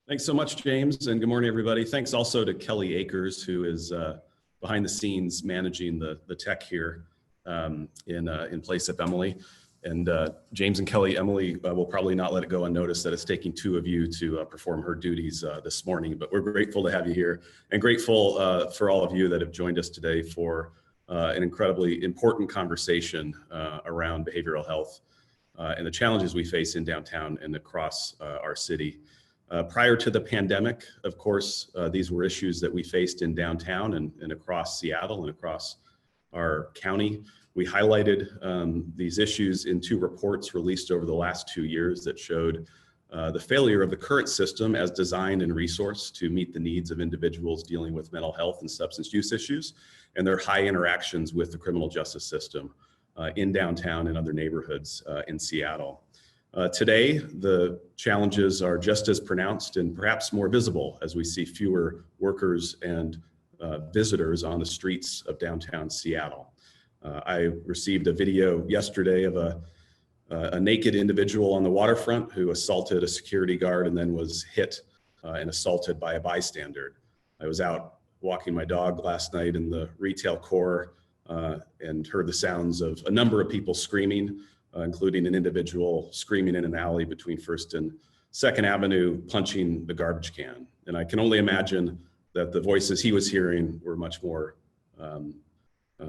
Thanks so much, James, and good morning, everybody. Thanks also to Kelly Akers, who is behind the scenes managing the tech here in place of Emily. And James and Kelly, Emily will probably not let it go unnoticed that it's taking two of you to perform her duties this morning, but we're grateful to have you here and grateful for all of you that have joined us today for an incredibly important conversation around behavioral health and the challenges we face in downtown and across our city. Prior to the pandemic, of course, these were issues that we faced in downtown and across Seattle and across our county. We highlighted these issues in two reports released over the last 2 years that showed the failure of the current system as designed and resourced to meet the needs of individuals dealing with mental health and substance use issues and their high interactions with the criminal justice system in downtown and other neighborhoods in Seattle. Today, the challenges are just as pronounced and perhaps more visible as we see fewer workers and visitors on the streets of downtown Seattle. I received a video yesterday of a naked individual on the waterfront who assaulted a security guard and then was hit and assaulted by a bystander. I was out walking my dog last night in the retail core and heard the sounds of a number of people screaming, including an individual screaming in an alley between 1st and 2nd Avenue, punching the garbage can. And I can only imagine that the voices he was hearing were much more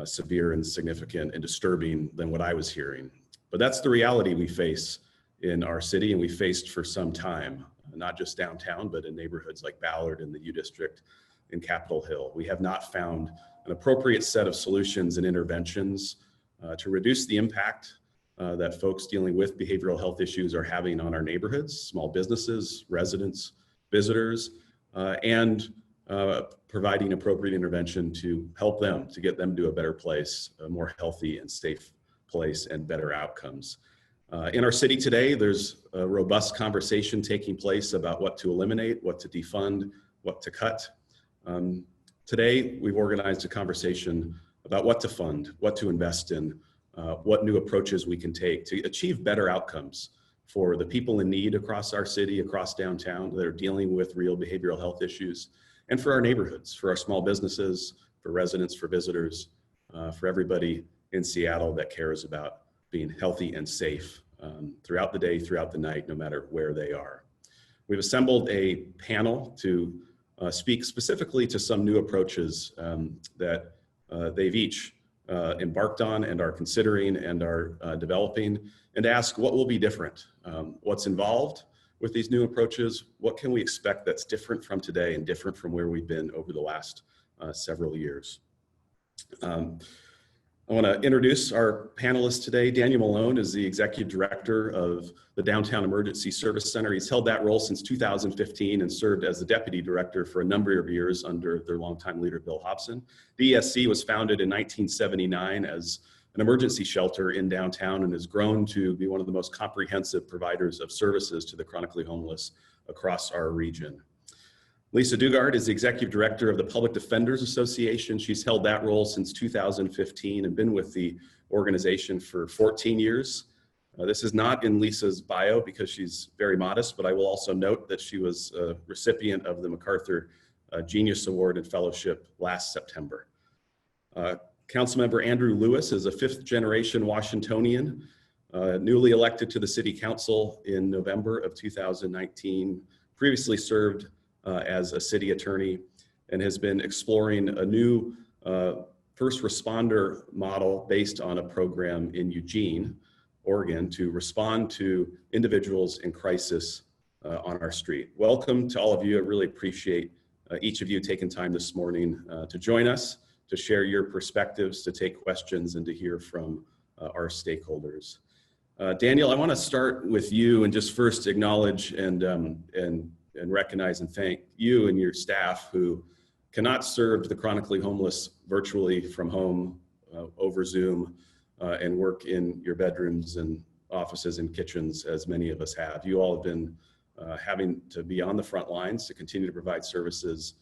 severe and significant and disturbing than what I was hearing. But that's the reality we face in our city, and we faced for some time, not just downtown, but in neighborhoods like Ballard and the U District in Capitol Hill. We have not found an appropriate set of solutions and interventions to reduce the impact that folks dealing with behavioral health issues are having on our neighborhoods, small businesses, residents, visitors, and providing appropriate intervention to help them, to get them to a better place, a more healthy and safe place and better outcomes. In our city today, there's a robust conversation taking place about what to eliminate, what to defund, what to cut. Today, we've organized a conversation about what to fund, what to invest in, what new approaches we can take to achieve better outcomes for the people in need across our city, across downtown that are dealing with real behavioral health issues, and for our neighborhoods, for our small businesses, for residents, for visitors, for everybody in Seattle that cares about being healthy and safe throughout the day, throughout the night, no matter where they are. We've assembled a panel to speak specifically to some new approaches that they've each embarked on and are considering and are developing, and ask what will be different, what's involved with these new approaches, what can we expect that's different from today and different from where we've been over the last several years. I want to introduce our panelists today. Daniel Malone is the Executive Director of the Downtown Emergency Service Center. He's held that role since 2015 and served as the Deputy Director for a number of years under their longtime leader, Bill Hobson. DSA was founded in 1979 as an emergency shelter in downtown and has grown to be one of the most comprehensive providers of services to the chronically homeless across our region. Lisa Dugard is the Executive Director of the Public Defenders Association. She's held that role since 2015 and been with the organization for 14 years. This is not in Lisa's bio because she's very modest, but I will also note that she was a recipient of the MacArthur Genius Award and Fellowship last September. Councilmember Andrew Lewis is a fifth-generation Washingtonian, newly elected to the City Council in November of 2019, previously served as a city attorney and has been exploring a new first responder model based on a program in Eugene, Oregon, to respond to individuals in crisis on our street. Welcome to all of you. I really appreciate each of you taking time this morning to join us, to share your perspectives, to take questions, and to hear from our stakeholders. Daniel, I want to start with you and just first acknowledge and recognize and thank you and your staff who cannot serve the chronically homeless virtually from home over Zoom and work in your bedrooms and offices and kitchens as many of us have. You all have been having to be on the front lines to continue to provide services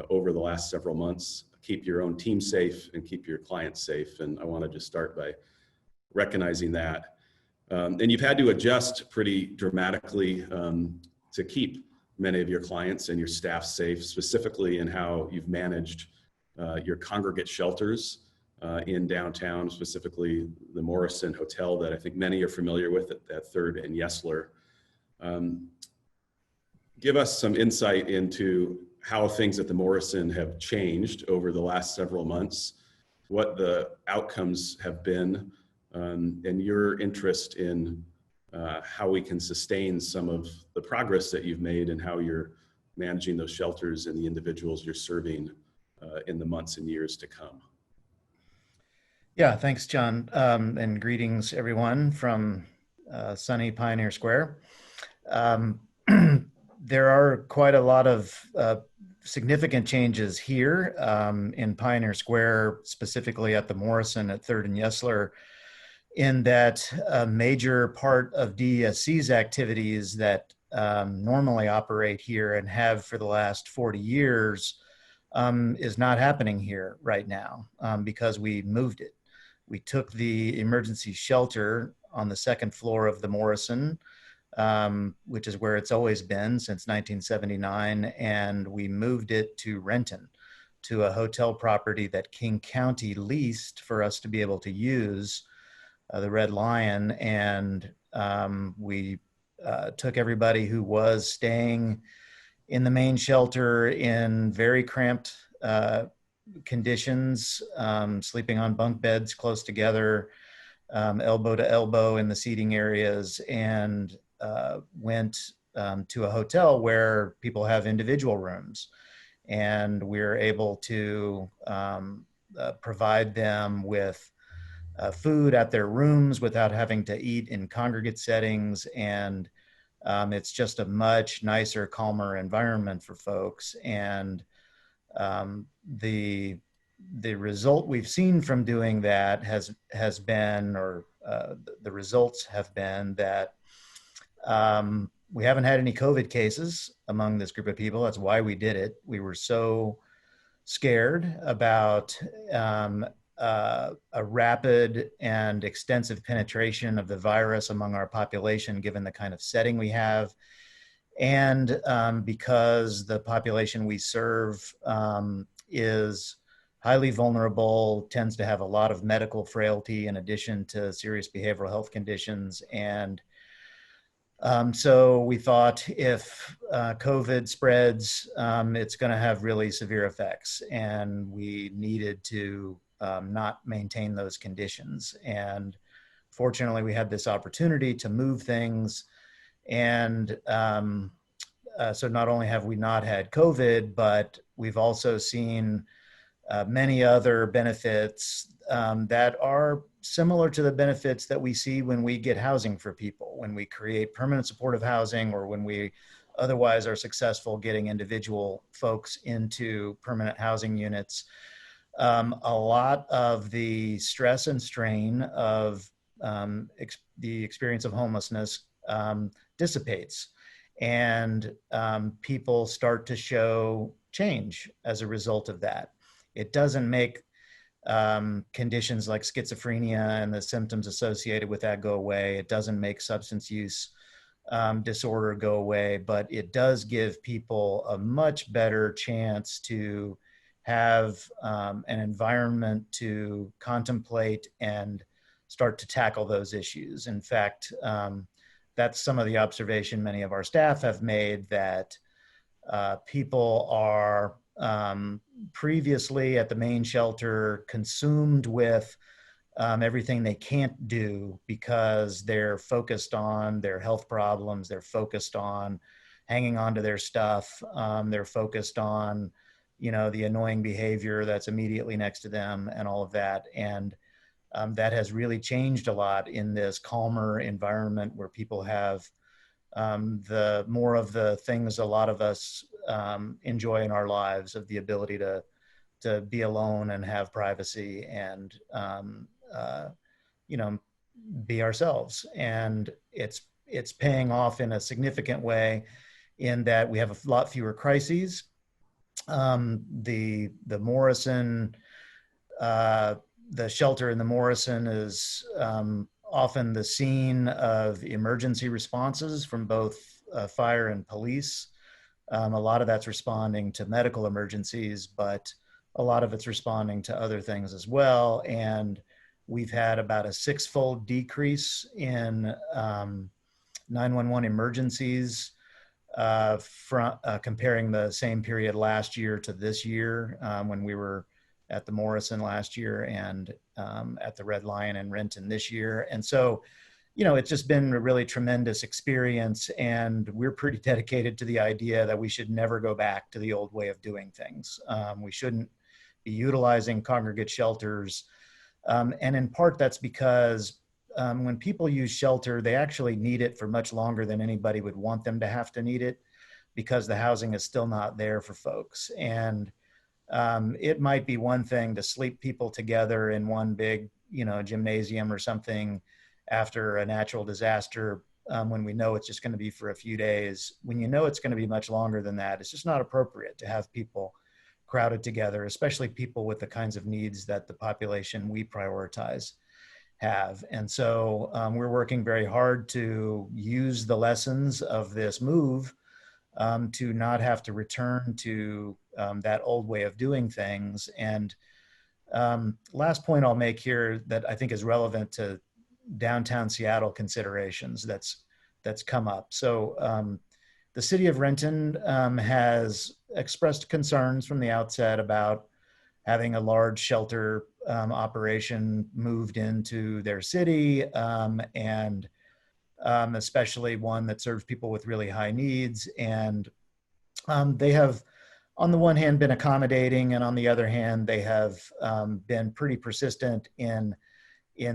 over the last several months, keep your own team safe and keep your clients safe. And I want to just start by recognizing that. And you've had to adjust pretty dramatically to keep many of your clients and your staff safe, specifically in how you've managed your congregate shelters in downtown, specifically the Morrison Hotel that I think many are familiar with at 3rd and Yesler. Give us some insight into how things at the Morrison have changed over the last several months, what the outcomes have been, and your interest in how we can sustain some of the progress that you've made and how you're managing those shelters and the individuals you're serving in the months and years to come. Yeah, thanks, John, and greetings, everyone, from sunny Pioneer Square. There are quite a lot of significant changes here in Pioneer Square, specifically at the Morrison at 3rd and Yesler, in that a major part of DSC's activities that normally operate here and have for the last 40 years is not happening here right now because we moved it. We took the emergency shelter on the 2nd floor of the Morrison, which is where it's always been since 1979, and we moved it to Renton, to a hotel property that King County leased for us to be able to use, the Red Lion, and we took everybody who was staying in the main shelter in very cramped conditions, sleeping on bunk beds close together, elbow to elbow in the seating areas, and went to a hotel where people have individual rooms. And we're able to provide them with food at their rooms without having to eat in congregate settings. And it's just a much nicer, calmer environment for folks. And the result we've seen from doing that has been, or the results have been that we haven't had any COVID cases among this group of people. That's why we did it. We were so scared about a rapid and extensive penetration of the virus among our population, given the kind of setting we have. And because the population we serve is highly vulnerable, tends to have a lot of medical frailty in addition to serious behavioral health conditions. And so we thought if COVID spreads, it's going to have really severe effects, and we needed to not maintain those conditions. And fortunately, we had this opportunity to move things. And so not only have we not had COVID, but we've also seen many other benefits that are similar to the benefits that we see when we get housing for people, when we create permanent supportive housing, or when we otherwise are successful getting individual folks into permanent housing units. A lot of the stress and strain of the experience of homelessness dissipates, and people start to show change as a result of that. It doesn't make conditions like schizophrenia and the symptoms associated with that go away. It doesn't make substance use disorder go away, but it does give people a much better chance to have an environment to contemplate and start to tackle those issues. In fact, that's some of the observation many of our staff have made, that people are previously at the main shelter consumed with everything they can't do because they're focused on their health problems, they're focused on hanging on to their stuff, they're focused on, you know, the annoying behavior that's immediately next to them and all of that. And that has really changed a lot in this calmer environment where people have the more of the things a lot of us enjoy in our lives, of the ability to be alone and have privacy and you know, be ourselves. And it's paying off in a significant way in that we have a lot fewer crises. The Morrison, the shelter in the Morrison is often the scene of emergency responses from both fire and police. A lot of that's responding to medical emergencies, but a lot of it's responding to other things as well. And we've had about a 6-fold decrease in 911 emergencies from comparing the same period last year to this year, when we were at the Morrison last year and at the Red Lion in Renton this year. And so, it's just been a really tremendous experience, and we're pretty dedicated to the idea that we should never go back to the old way of doing things. We shouldn't be utilizing congregate shelters. And in part, that's because when people use shelter, they actually need it for much longer than anybody would want them to have to need it, because the housing is still not there for folks. And it might be one thing to sleep people together in one big, gymnasium or something after a natural disaster, when we know it's just going to be for a few days. When it's going to be much longer than that, it's just not appropriate to have people crowded together, especially people with the kinds of needs that the population we prioritize have. And so we're working very hard to use the lessons of this move to not have to return to that old way of doing things. And last point I'll make here that I think is relevant to downtown Seattle considerations that's come up. So the city of Renton has expressed concerns from the outset about having a large shelter operation moved into their city, and especially one that serves people with really high needs. And they have, on the one hand, been accommodating, and on the other hand, they have been pretty persistent in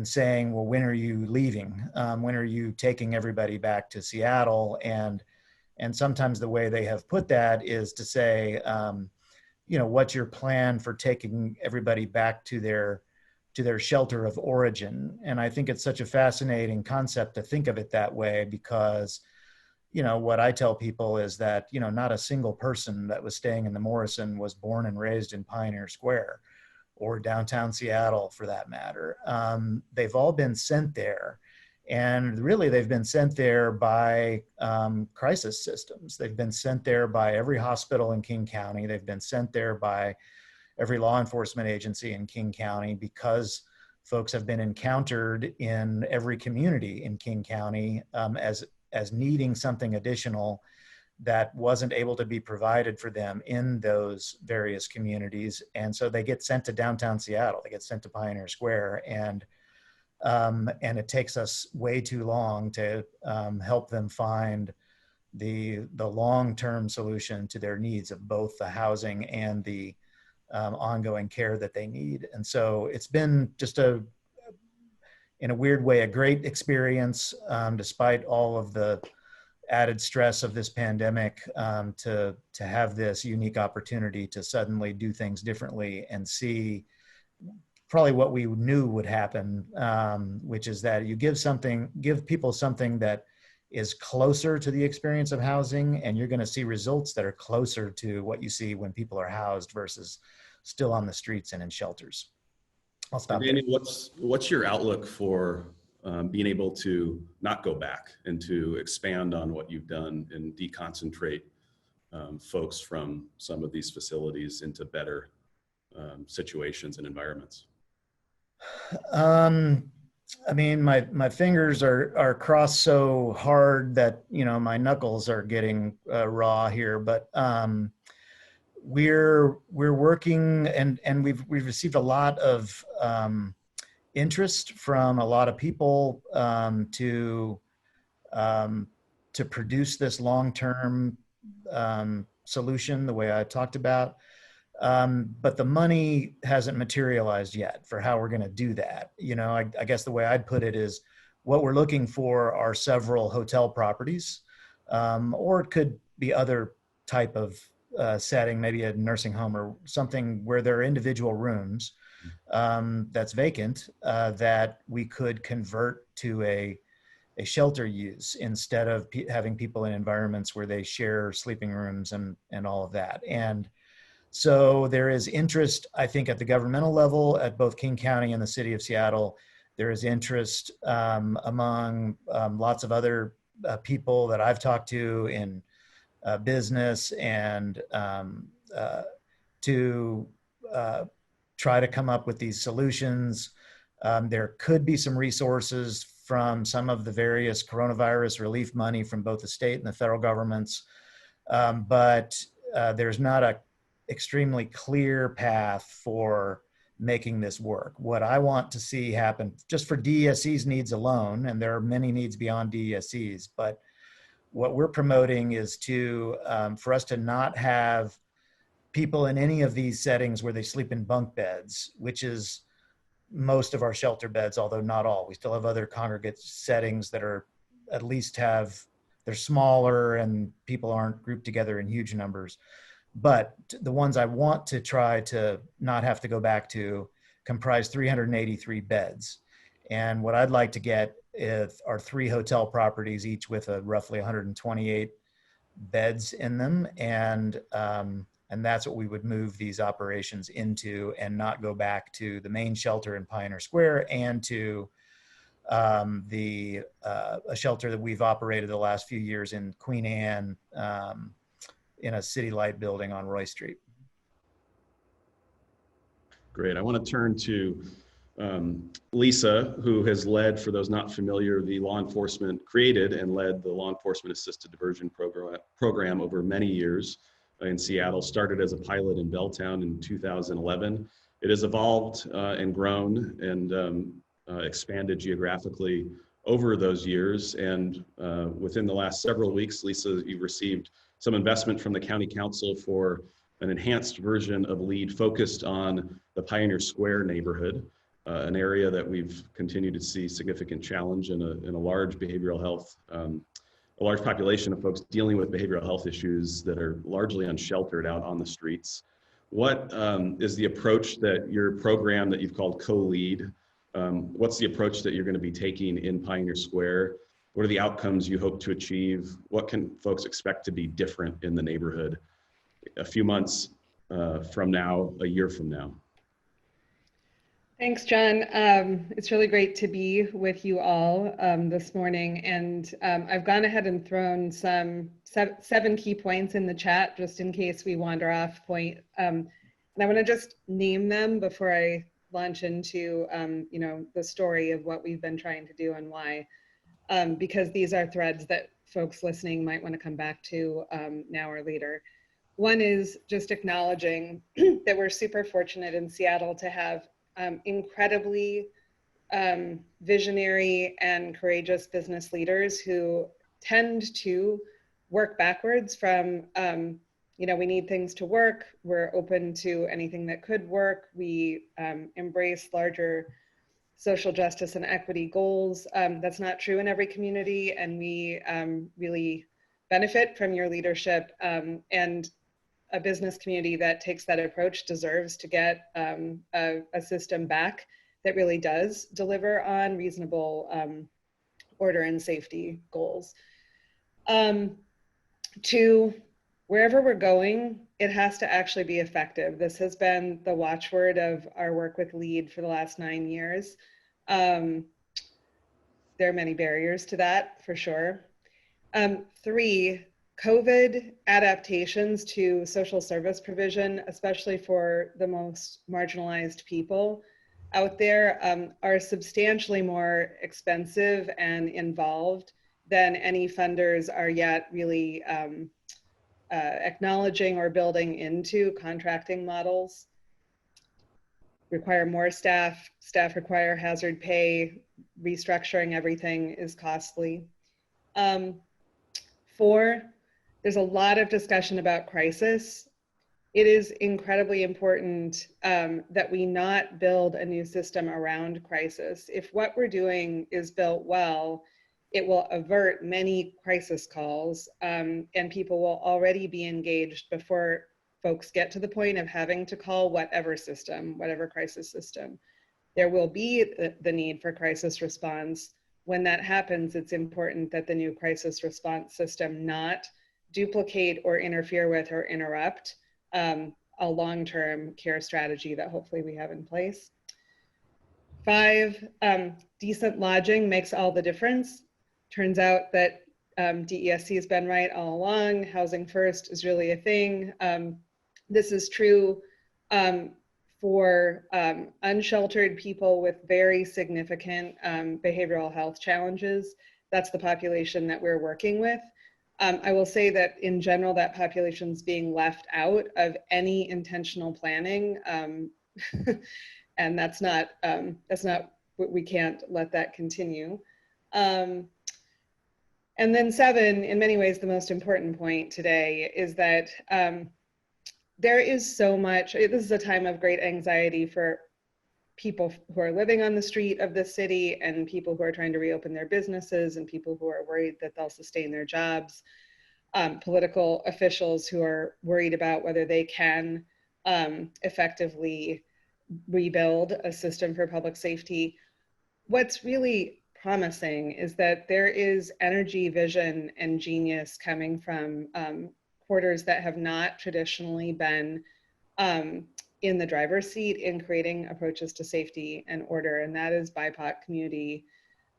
saying, well, when are you leaving? When are you taking everybody back to Seattle? And sometimes the way they have put that is to say, what's your plan for taking everybody back to their shelter of origin? And I think it's such a fascinating concept to think of it that way, because, what I tell people is that, not a single person that was staying in the Morrison was born and raised in Pioneer Square or downtown Seattle for that matter. They've all been sent there. And really, they've been sent there by crisis systems. They've been sent there by every hospital in King County. They've been sent there by every law enforcement agency in King County, because folks have been encountered in every community in King County as needing something additional that wasn't able to be provided for them in those various communities. And so they get sent to downtown Seattle. They get sent to Pioneer Square, and it takes us way too long to help them find the long-term solution to their needs of both the housing and the ongoing care that they need. And so it's been just in a weird way, a great experience, despite all of the added stress of this pandemic, to have this unique opportunity to suddenly do things differently and see probably what we knew would happen, which is that you give people something that is closer to the experience of housing, and you're going to see results that are closer to what you see when people are housed versus still on the streets and in shelters. I'll stop there. Danny, what's your outlook for being able to not go back and to expand on what you've done and deconcentrate folks from some of these facilities into better situations and environments? I mean, my fingers are crossed so hard that, my knuckles are getting raw here, but we're working, and we've received a lot of interest from a lot of people to produce this long-term solution the way I talked about. But the money hasn't materialized yet for how we're going to do that. I guess the way I'd put it is, what we're looking for are several hotel properties, or it could be other type of setting, maybe a nursing home or something where there are individual rooms that's vacant, that we could convert to a shelter use instead of having people in environments where they share sleeping rooms and all of that. And so there is interest, I think, at the governmental level at both King County and the city of Seattle. There is interest among lots of other people that I've talked to in business and to try to come up with these solutions. There could be some resources from some of the various coronavirus relief money from both the state and the federal governments, but there's not a extremely clear path for making this work. What I want to see happen, just for DSE's needs alone, and there are many needs beyond DSE's, but what we're promoting is to, for us to not have people in any of these settings where they sleep in bunk beds, which is most of our shelter beds, although not all. We still have other congregate settings that are at least they're smaller and people aren't grouped together in huge numbers. But the ones I want to try to not have to go back to comprise 383 beds. And what I'd like to get are 3 hotel properties, each with a roughly 128 beds in them. And that's what we would move these operations into, and not go back to the main shelter in Pioneer Square and to a shelter that we've operated the last few years in Queen Anne, in a City Light building on Roy Street. Great. I want to turn to Lisa, who has led, for those not familiar, created and led the law enforcement assisted diversion program over many years in Seattle. Started as a pilot in Belltown in 2011. It has evolved and grown and expanded geographically over those years. And within the last several weeks, Lisa, you received some investment from the County Council for an enhanced version of LEAD focused on the Pioneer Square neighborhood, an area that we've continued to see significant challenge in a large behavioral health, a large population of folks dealing with behavioral health issues that are largely unsheltered out on the streets. What is the approach that your program that you've called Co-Lead, what's the approach that you're going to be taking in Pioneer Square? What are the outcomes you hope to achieve? What can folks expect to be different in the neighborhood a few months from now, a year from now? Thanks, John. It's really great to be with you all this morning. And I've gone ahead and thrown some 7 key points in the chat, just in case we wander off point. And I want to just name them before I launch into the story of what we've been trying to do and why. Because these are threads that folks listening might want to come back to now or later. One is just acknowledging that we're super fortunate in Seattle to have incredibly visionary and courageous business leaders who tend to work backwards from, we need things to work. We're open to anything that could work. We embrace larger social justice and equity goals. That's not true in every community, and we really benefit from your leadership. And a business community that takes that approach deserves to get a system back that really does deliver on reasonable order and safety goals. 2, wherever we're going, it has to actually be effective. This has been the watchword of our work with LEAD for the last 9 years. There are many barriers to that, for sure. 3, COVID adaptations to social service provision, especially for the most marginalized people out there, are substantially more expensive and involved than any funders are yet really acknowledging or building into contracting models. Require more staff require hazard pay, restructuring everything is costly. 4, there's a lot of discussion about crisis. It is incredibly important that we not build a new system around crisis. If what we're doing is built well, it will avert many crisis calls, and people will already be engaged before folks get to the point of having to call whatever system, whatever crisis system. There will be the need for crisis response. When that happens, it's important that the new crisis response system not duplicate or interfere with or interrupt a long-term care strategy that hopefully we have in place. 5, decent lodging makes all the difference. Turns out that DESC has been right all along. Housing first is really a thing. This is true for unsheltered people with very significant behavioral health challenges. That's the population that we're working with. I will say that in general, that population is being left out of any intentional planning. And that's not, we can't let that continue. And then 7, in many ways, the most important point today is that there is so much, this is a time of great anxiety for people who are living on the street of the city and people who are trying to reopen their businesses and people who are worried that they'll sustain their jobs, political officials who are worried about whether they can effectively rebuild a system for public safety. What's really promising is that there is energy, vision, and genius coming from quarters that have not traditionally been in the driver's seat in creating approaches to safety and order, and that is BIPOC community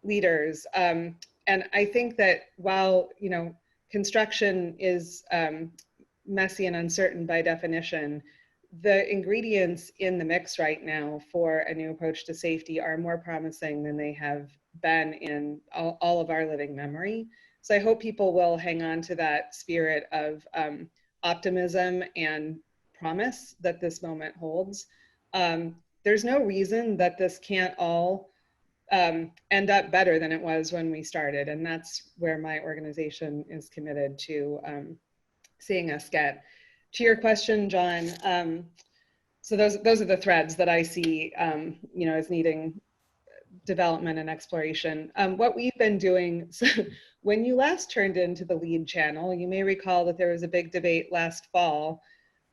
leaders. And I think that while, you know, construction is messy and uncertain by definition, the ingredients in the mix right now for a new approach to safety are more promising than they have been in all of our living memory. So I hope people will hang on to that spirit of optimism and promise that this moment holds. There's no reason that this can't all end up better than it was when we started. And that's where my organization is committed to seeing us get. To your question, John, so those are the threads that I see, you know, as needing development and exploration. What we've been doing, so when you last turned into the LEAD channel, you may recall that there was a big debate last fall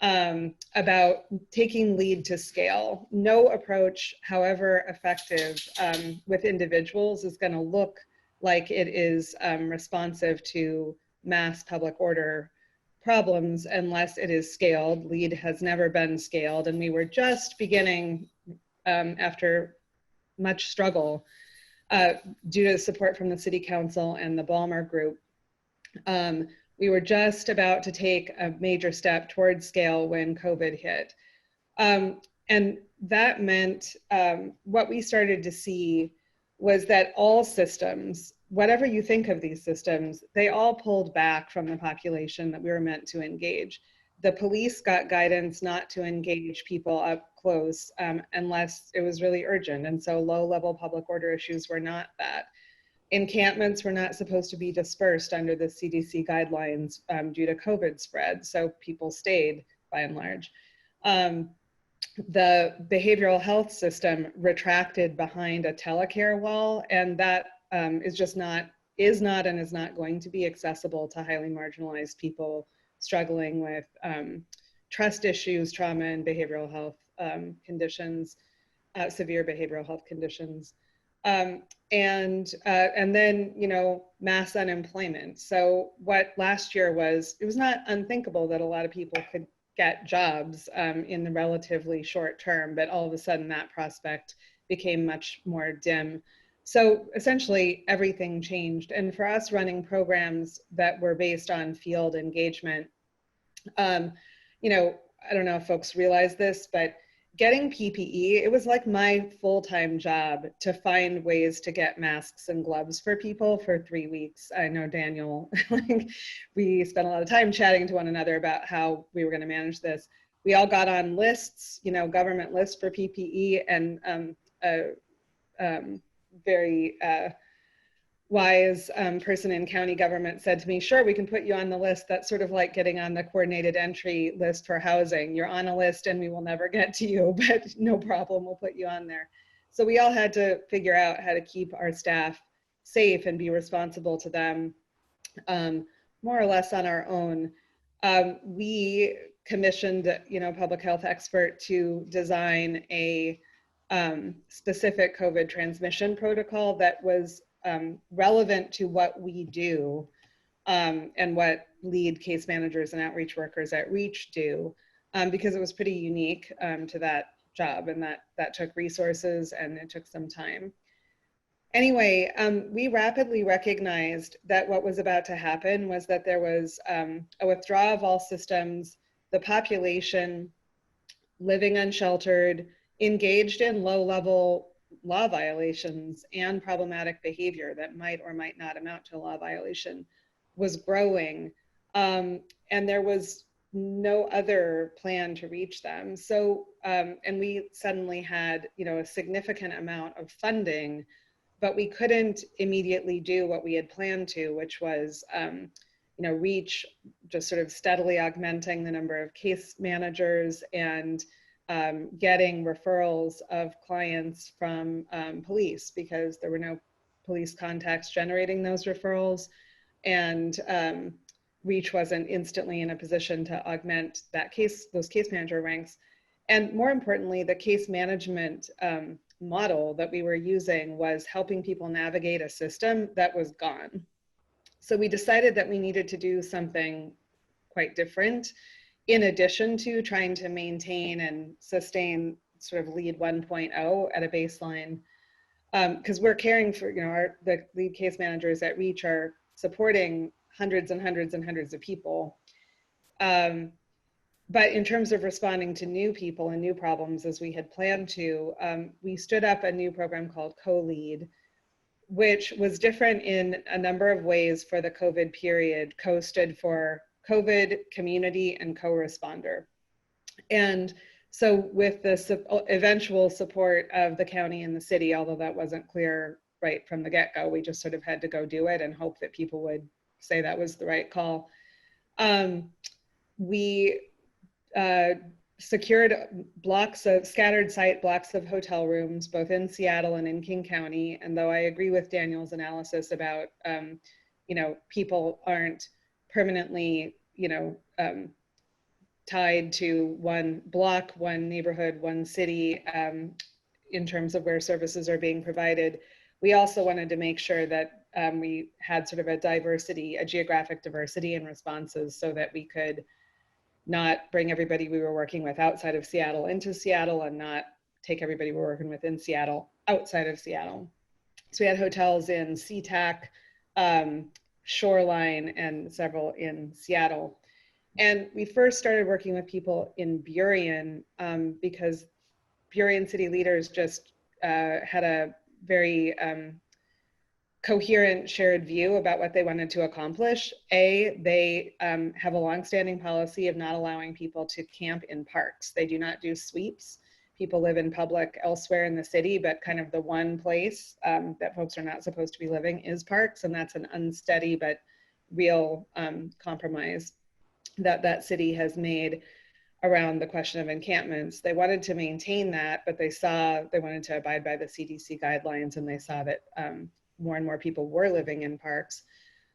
about taking LEAD to scale. No approach, however effective with individuals, is going to look like it is responsive to mass public order problems unless it is scaled. LEAD has never been scaled, and we were just beginning after much struggle due to support from the City Council and the Balmer Group. We were just about to take a major step towards scale when COVID hit. And that meant what we started to see was that all systems, whatever you think of these systems, they all pulled back from the population that we were meant to engage. The police got guidance not to engage people up close unless it was really urgent. And so low-level public order issues were not that. Encampments were not supposed to be dispersed under the CDC guidelines due to COVID spread, so people stayed by and large. The behavioral health system retracted behind a telecare wall, and that is not going to be accessible to highly marginalized people struggling with trust issues, trauma, and behavioral health conditions, severe behavioral health conditions. And then, you know, mass unemployment. So what last year was, it was not unthinkable that a lot of people could get jobs in the relatively short term, but all of a sudden that prospect became much more dim. So essentially everything changed. And for us running programs that were based on field engagement, you know, I don't know if folks realize this, but getting PPE, it was like my full-time job to find ways to get masks and gloves for people for 3 weeks. I know Daniel, like, we spent a lot of time chatting to one another about how we were going to manage this. We all got on lists, you know, government lists for PPE, and very wise person in county government said to me, sure, we can put you on the list. That's sort of like getting on the coordinated entry list for housing. You're on a list and we will never get to you, but no problem, we'll put you on there. So we all had to figure out how to keep our staff safe and be responsible to them, more or less on our own. We commissioned, you know, a public health expert to design a specific COVID transmission protocol that was relevant to what we do and what lead case managers and outreach workers at Reach do, because it was pretty unique to that job, and that took resources and it took some time. Anyway, we rapidly recognized that what was about to happen was that there was a withdrawal of all systems, the population living unsheltered, engaged in low-level law violations and problematic behavior that might or might not amount to a law violation was growing. And there was no other plan to reach them. So, and we suddenly had, a significant amount of funding, but we couldn't immediately do what we had planned to, which was, reach, just sort of steadily augmenting the number of case managers and getting referrals of clients from police, because there were no police contacts generating those referrals, and Reach wasn't instantly in a position to augment those case manager ranks. And more importantly, the case management model that we were using was helping people navigate a system that was gone. So we decided that we needed to do something quite different, in addition to trying to maintain and sustain sort of LEAD 1.0 at a baseline, because we're caring for, the lead case managers at Reach are supporting hundreds and hundreds and hundreds of people. But in terms of responding to new people and new problems as we had planned to, we stood up a new program called Co-Lead, which was different in a number of ways for the COVID period. Co stood for COVID, community, and co-responder. And so with the eventual support of the county and the city, although that wasn't clear right from the get-go, we just sort of had to go do it and hope that people would say that was the right call. We secured scattered site blocks of hotel rooms, both in Seattle and in King County. And though I agree with Daniel's analysis about, people aren't permanently, tied to one block, one neighborhood, one city, in terms of where services are being provided, we also wanted to make sure that we had sort of a geographic diversity in responses, so that we could not bring everybody we were working with outside of Seattle into Seattle, and not take everybody we're working with in Seattle outside of Seattle. So we had hotels in SeaTac, Shoreline, and several in Seattle. And we first started working with people in Burien because Burien city leaders just had a very coherent shared view about what they wanted to accomplish. They have a longstanding policy of not allowing people to camp in parks. They do not do sweeps. People live in public elsewhere in the city, but kind of the one place that folks are not supposed to be living is parks, and that's an unsteady but real compromise that city has made around the question of encampments. They wanted to maintain that, but they wanted to abide by the CDC guidelines, and they saw that more and more people were living in parks.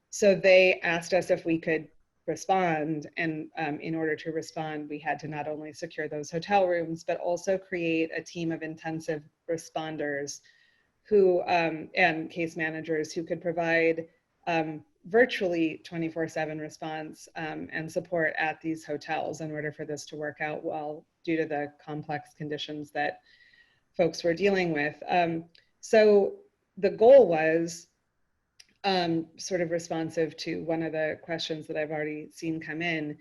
So they asked us if we could respond, and in order to respond, we had to not only secure those hotel rooms, but also create a team of intensive responders who and case managers who could provide virtually 24/7 response and support at these hotels in order for this to work out well, due to the complex conditions that folks were dealing with. So the goal was sort of responsive to one of the questions that I've already seen come in,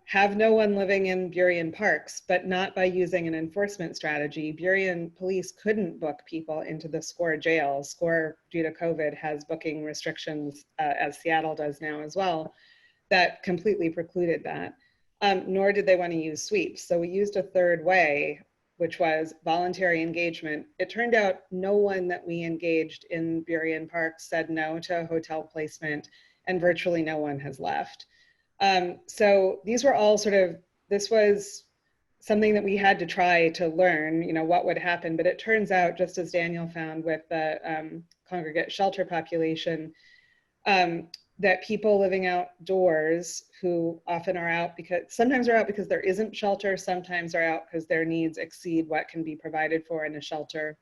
have no one living in Burien parks, but not by using an enforcement strategy. Burien police couldn't book people into the SCORE jail. SCORE, due to COVID, has booking restrictions, as Seattle does now as well, that completely precluded that. Nor did they want to use sweeps. So we used a third way, which was voluntary engagement. It turned out no one that we engaged in Burien parks said no to a hotel placement, and virtually no one has left. So these were all this was something that we had to try to learn, what would happen. But it turns out, just as Daniel found with the congregate shelter population, that people living outdoors, who often are out sometimes are out because there isn't shelter, sometimes are out because their needs exceed what can be provided for in a shelter,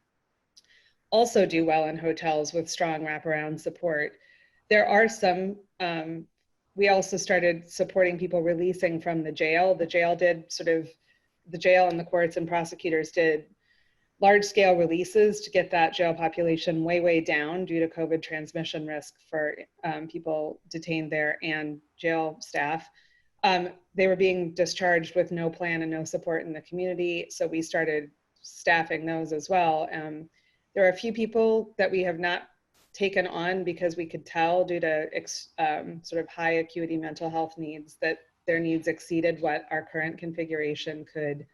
also do well in hotels with strong wraparound support. There are some, we also started supporting people releasing from the jail. The jail and the courts and prosecutors did large-scale releases to get that jail population way down due to COVID transmission risk for people detained there and jail staff. They were being discharged with no plan and no support in the community, so we started staffing those as well. There are a few people that we have not taken on because we could tell due to sort of high acuity mental health needs that their needs exceeded what our current configuration could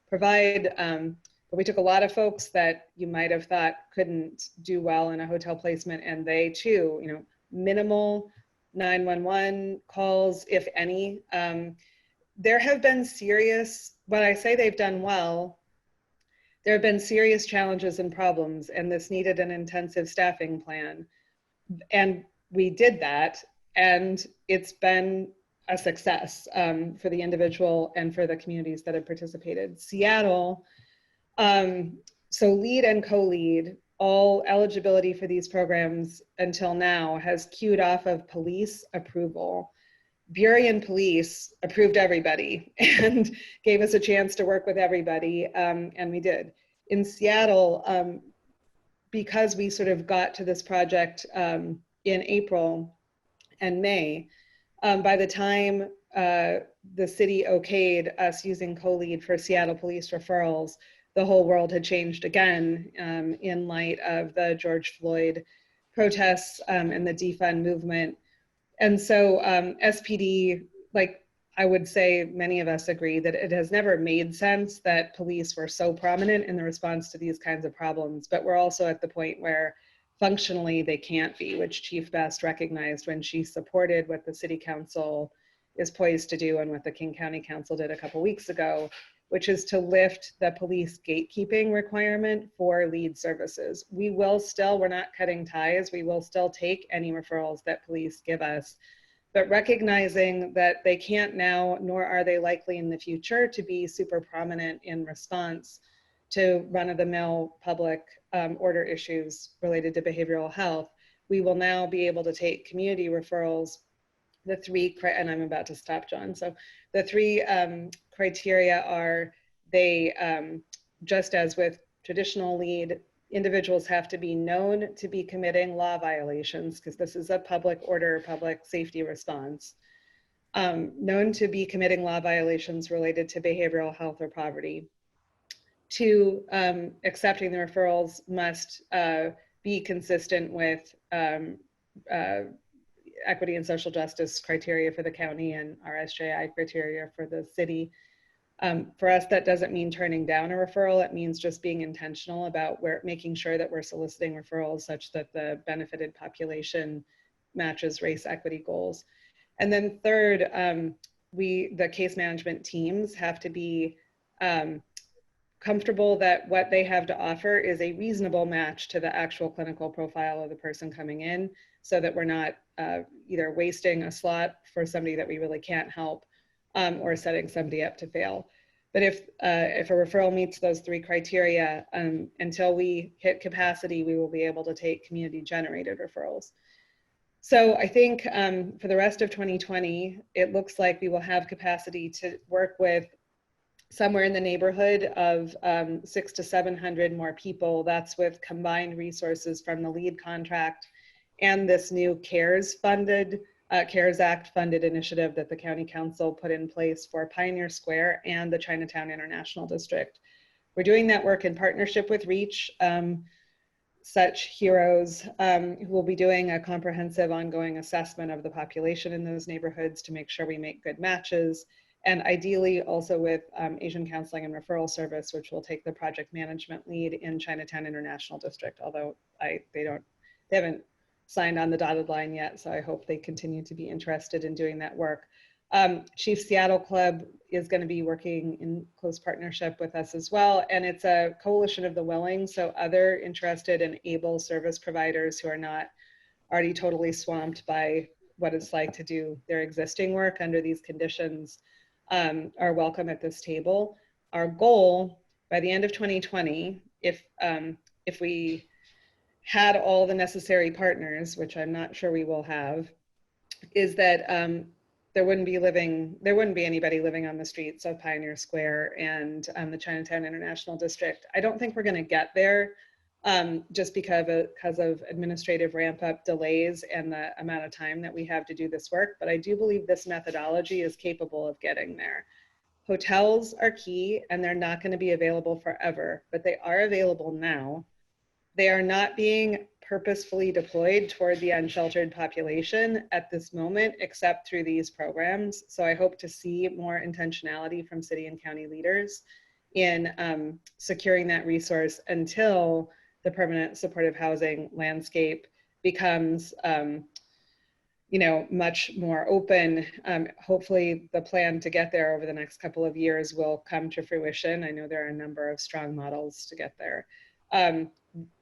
provide. But we took a lot of folks that you might have thought couldn't do well in a hotel placement, and they too, you know, minimal 911 calls, if any. There have been serious, when I say they've done well, there have been serious challenges and problems, and this needed an intensive staffing plan. And we did that, and it's been a success for the individual and for the communities that have participated. Seattle, so lead and co-lead, all eligibility for these programs until now has queued off of police approval. Burien Police approved everybody and gave us a chance to work with everybody, and we did. In Seattle, because we sort of got to this project in April and May, by the time the city okayed us using co-lead for Seattle police referrals, the whole world had changed again in light of the George Floyd protests and the defund movement. And so SPD, like I would say many of us agree that it has never made sense that police were so prominent in the response to these kinds of problems, but we're also at the point where functionally they can't be, which Chief Best recognized when she supported what the City Council is poised to do and what the King County Council did a couple weeks ago, which is to lift the police gatekeeping requirement for lead services. We will still, we're not cutting ties, we will still take any referrals that police give us, but recognizing that they can't now, nor are they likely in the future to be super prominent in response to run-of-the-mill public order issues related to behavioral health, we will now be able to take community referrals. The three, and I'm about to stop, John. So the three criteria are they, just as with traditional lead, individuals have to be known to be committing law violations, because this is a public order, public safety response. Known to be committing law violations related to behavioral health or poverty. Two, accepting the referrals must be consistent with equity and social justice criteria for the county and RSJI criteria for the city. For us, that doesn't mean turning down a referral. It means just being intentional about making sure that we're soliciting referrals such that the benefited population matches race equity goals. And then third, the case management teams have to be comfortable that what they have to offer is a reasonable match to the actual clinical profile of the person coming in, so that we're not either wasting a slot for somebody that we really can't help or setting somebody up to fail. But if a referral meets those three criteria, until we hit capacity, we will be able to take community generated referrals. So I think for the rest of 2020, it looks like we will have capacity to work with somewhere in the neighborhood of 600 to 700 more people. That's with combined resources from the lead contract and this new CARES Act funded initiative that the County Council put in place for Pioneer Square and the Chinatown International District. We're doing that work in partnership with REACH, such heroes who will be doing a comprehensive ongoing assessment of the population in those neighborhoods to make sure we make good matches. And ideally also with Asian Counseling and Referral Service, which will take the project management lead in Chinatown International District, although they haven't signed on the dotted line yet, so I hope they continue to be interested in doing that work. Chief Seattle Club is going to be working in close partnership with us as well, and it's a coalition of the willing, so other interested and able service providers who are not already totally swamped by what it's like to do their existing work under these conditions are welcome at this table. Our goal by the end of 2020, if we had all the necessary partners, which I'm not sure we will have, is that there wouldn't be anybody living on the streets of Pioneer Square and the Chinatown International District. I don't think we're going to get there just because of administrative ramp up delays and the amount of time that we have to do this work. But I do believe this methodology is capable of getting there. Hotels are key, and they're not going to be available forever, but they are available now. They are not being purposefully deployed toward the unsheltered population at this moment, except through these programs. So I hope to see more intentionality from city and county leaders in securing that resource until the permanent supportive housing landscape becomes much more open. Hopefully the plan to get there over the next couple of years will come to fruition. I know there are a number of strong models to get there.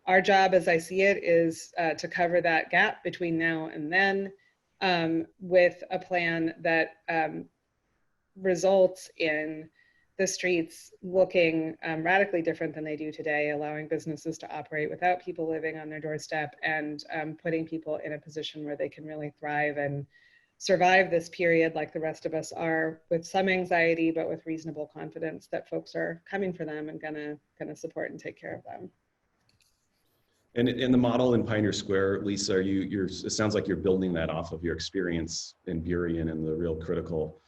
Our job, as I see it, is to cover that gap between now and then with a plan that results in the streets looking radically different than they do today, allowing businesses to operate without people living on their doorstep and putting people in a position where they can really thrive and survive this period like the rest of us are, with some anxiety, but with reasonable confidence that folks are coming for them and gonna support and take care of them. And in the model in Pioneer Square, Lisa, it sounds like you're building that off of your experience in Burien and the real critical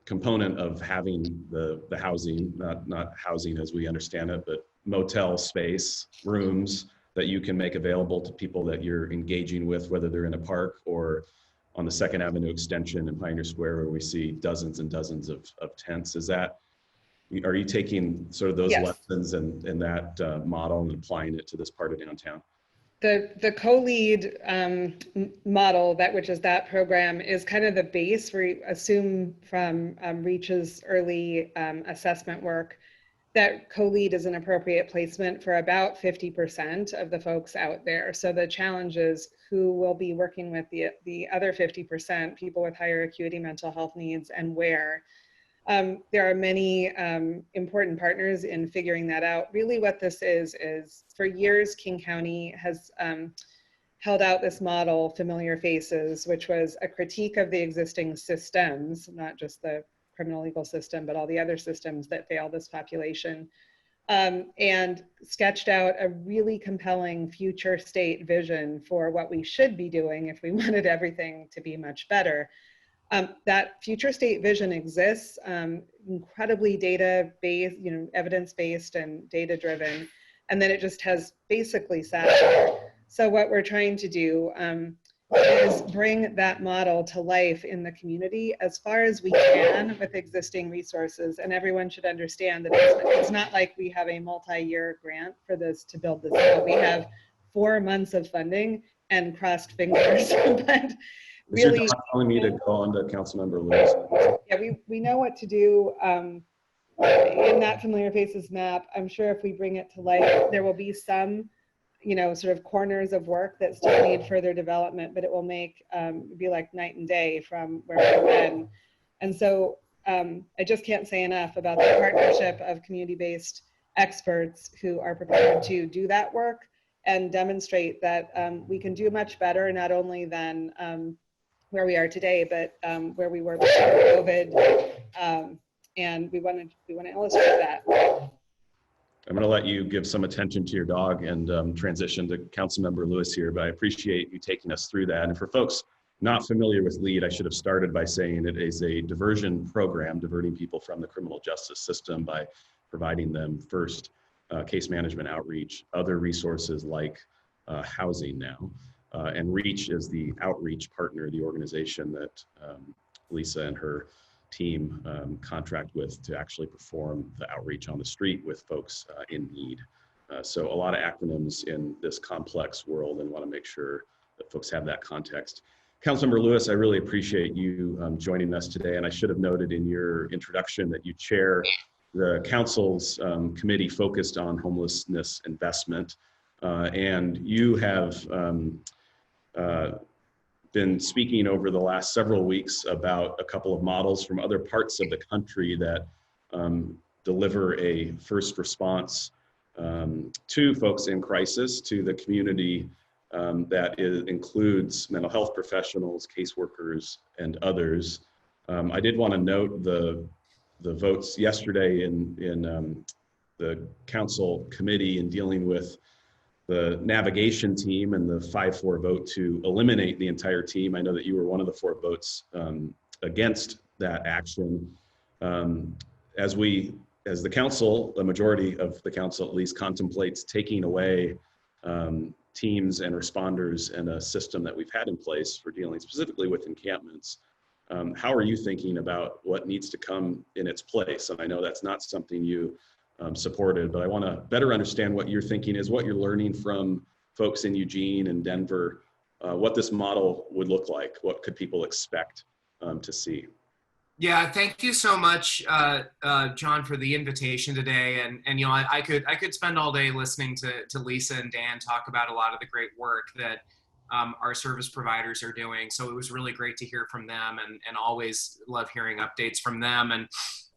component of having the housing, not housing as we understand it, but motel space, rooms that you can make available to people that you're engaging with, whether they're in a park or on the 2nd Avenue extension in Pioneer Square, where we see dozens and dozens of tents. Are you taking sort of those Yes. lessons and that model and applying it to this part of downtown? The co-lead model, which is that program, is kind of the base. We assume from REACH's early assessment work that co-lead is an appropriate placement for about 50% of the folks out there. So the challenge is who will be working with the other 50%, people with higher acuity mental health needs, and where. There are many important partners in figuring that out. Really what this is for years, King County has held out this model, Familiar Faces, which was a critique of the existing systems, not just the criminal legal system, but all the other systems that fail this population, and sketched out a really compelling future state vision for what we should be doing if we wanted everything to be much better. That future state vision exists, incredibly data-based, evidence-based and data-driven, and then it just has basically sat there. So what we're trying to do is bring that model to life in the community as far as we can with existing resources. And everyone should understand that it's not like we have a multi-year grant for this to build this out. We have 4 months of funding and crossed fingers. But really, you're not telling me to go on to Councilmember Lewis. Yeah, we know what to do in that Familiar Faces map. I'm sure if we bring it to life, there will be some, sort of corners of work that still need further development, but it will be like night and day from where we've been. And so I just can't say enough about the partnership of community-based experts who are prepared to do that work and demonstrate that we can do much better, not only than where we are today, but where we were before COVID, and we want to illustrate that. I'm going to let you give some attention to your dog and transition to Councilmember Lewis here, but I appreciate you taking us through that. And for folks not familiar with LEAD, I should have started by saying it is a diversion program, diverting people from the criminal justice system by providing them first case management outreach, other resources like housing now. And REACH is the outreach partner, the organization that Lisa and her team contract with to actually perform the outreach on the street with folks in need. So a lot of acronyms in this complex world, and want to make sure that folks have that context. Councilmember Lewis, I really appreciate you joining us today. And I should have noted in your introduction that you chair the council's committee focused on homelessness investment. And you have been speaking over the last several weeks about a couple of models from other parts of the country that deliver a first response to folks in crisis, to the community includes mental health professionals, caseworkers, and others. I did want to note the votes yesterday in the council committee in dealing with the navigation team and the 5-4 vote to eliminate the entire team. I know that you were one of the 4 votes against that action. As the council, the majority of the council at least, contemplates taking away teams and responders and a system that we've had in place for dealing specifically with encampments, how are you thinking about what needs to come in its place? And I know that's not something you supported, but I want to better understand what you're thinking is, what you're learning from folks in Eugene and Denver, what this model would look like. What could people expect to see? Yeah, thank you so much, John, for the invitation today. And you know, I could spend all day listening to Lisa and Dan talk about a lot of the great work that our service providers are doing. So it was really great to hear from them, and always love hearing updates from them. And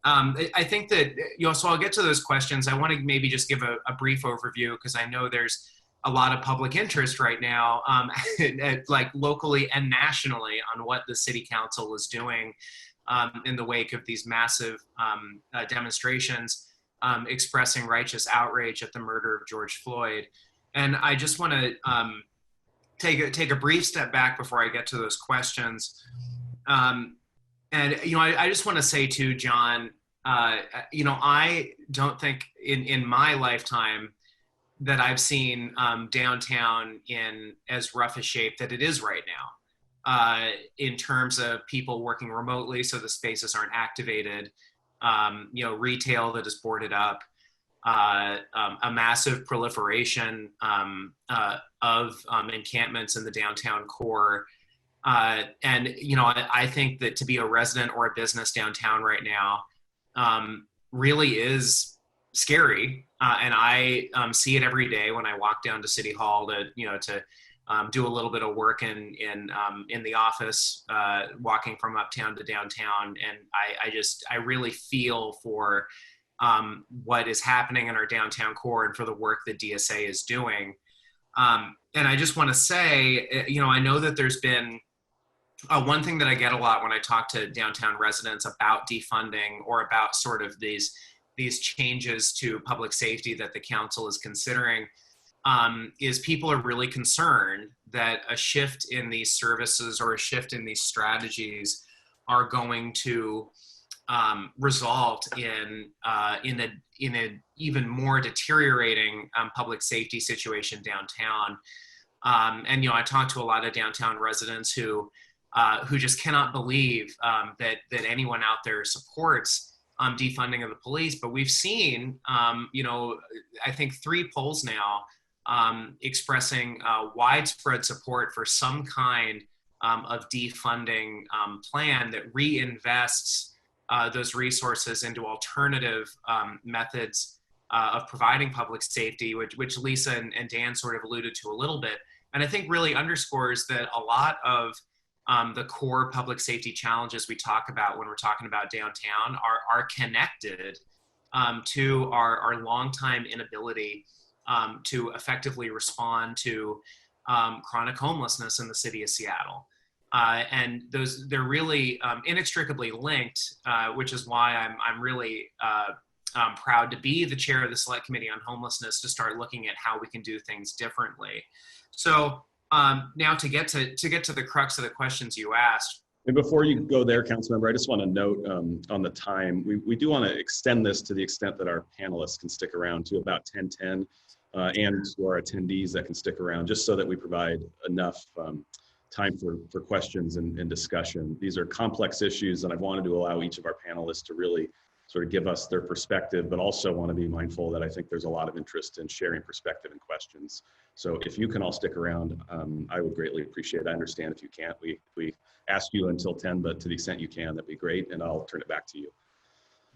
I think that, you know, so I'll get to those questions. I want to maybe just give a brief overview, because I know there's a lot of public interest right now, like locally and nationally, on what the city council is doing in the wake of these massive demonstrations expressing righteous outrage at the murder of George Floyd. And I just want to take a brief step back before I get to those questions. And, you know, I just want to say too, John, you know, I don't think in my lifetime that I've seen downtown in as rough a shape that it is right now, in terms of people working remotely, so the spaces aren't activated, you know, retail that is boarded up, a massive proliferation of encampments in the downtown core. And, you know, I think that to be a resident or a business downtown right now really is scary. And I see it every day when I walk down to City Hall to, you know, to do a little bit of work in the office, walking from uptown to downtown. And I really feel for what is happening in our downtown core and for the work that DSA is doing. And I just want to say, you know, I know that there's been one thing that I get a lot when I talk to downtown residents about defunding, or about sort of these changes to public safety that the council is considering, is people are really concerned that a shift in these services or a shift in these strategies are going to result in an even more deteriorating public safety situation downtown. And, you know, I talked to a lot of downtown residents who just cannot believe that anyone out there supports defunding of the police. But we've seen, you know, I think 3 polls now expressing widespread support for some kind of defunding plan that reinvests those resources into alternative methods of providing public safety, which Lisa and Dan sort of alluded to a little bit. And I think really underscores that a lot of the core public safety challenges we talk about when we're talking about downtown are connected to our longtime inability to effectively respond to chronic homelessness in the city of Seattle. And they're really inextricably linked, which is why I'm really proud to be the chair of the Select Committee on Homelessness, to start looking at how we can do things differently. So now to get to the crux of the questions you asked. And before you go there, Councilmember, I just want to note on the time, we do want to extend this to the extent that our panelists can stick around to about 10:10, and to our attendees that can stick around, just so that we provide enough time for questions and discussion. These are complex issues, and I wanted to allow each of our panelists to really sort of give us their perspective, but also want to be mindful that I think there's a lot of interest in sharing perspective and questions. So if you can all stick around, I would greatly appreciate it. I understand if you can't, we ask you until 10, but to the extent you can, that'd be great, and I'll turn it back to you.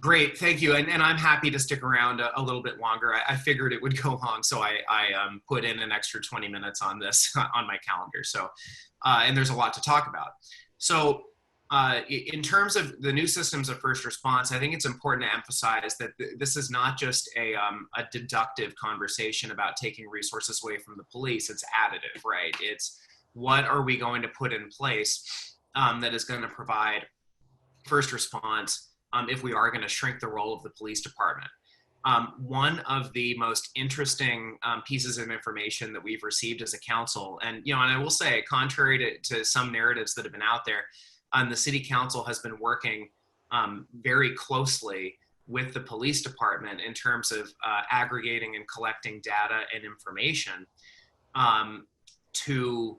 Great, thank you. And I'm happy to stick around a little bit longer. I figured it would go long, so I put in an extra 20 minutes on this on my calendar. So, and there's a lot to talk about. So in terms of the new systems of first response, I think it's important to emphasize that this is not just a deductive conversation about taking resources away from the police. It's additive, right? It's what are we going to put in place that is going to provide first response if we are going to shrink the role of the police department. One of the most interesting pieces of information that we've received as a council, and I will say, contrary to some narratives that have been out there, the city council has been working very closely with the police department in terms of aggregating and collecting data and information to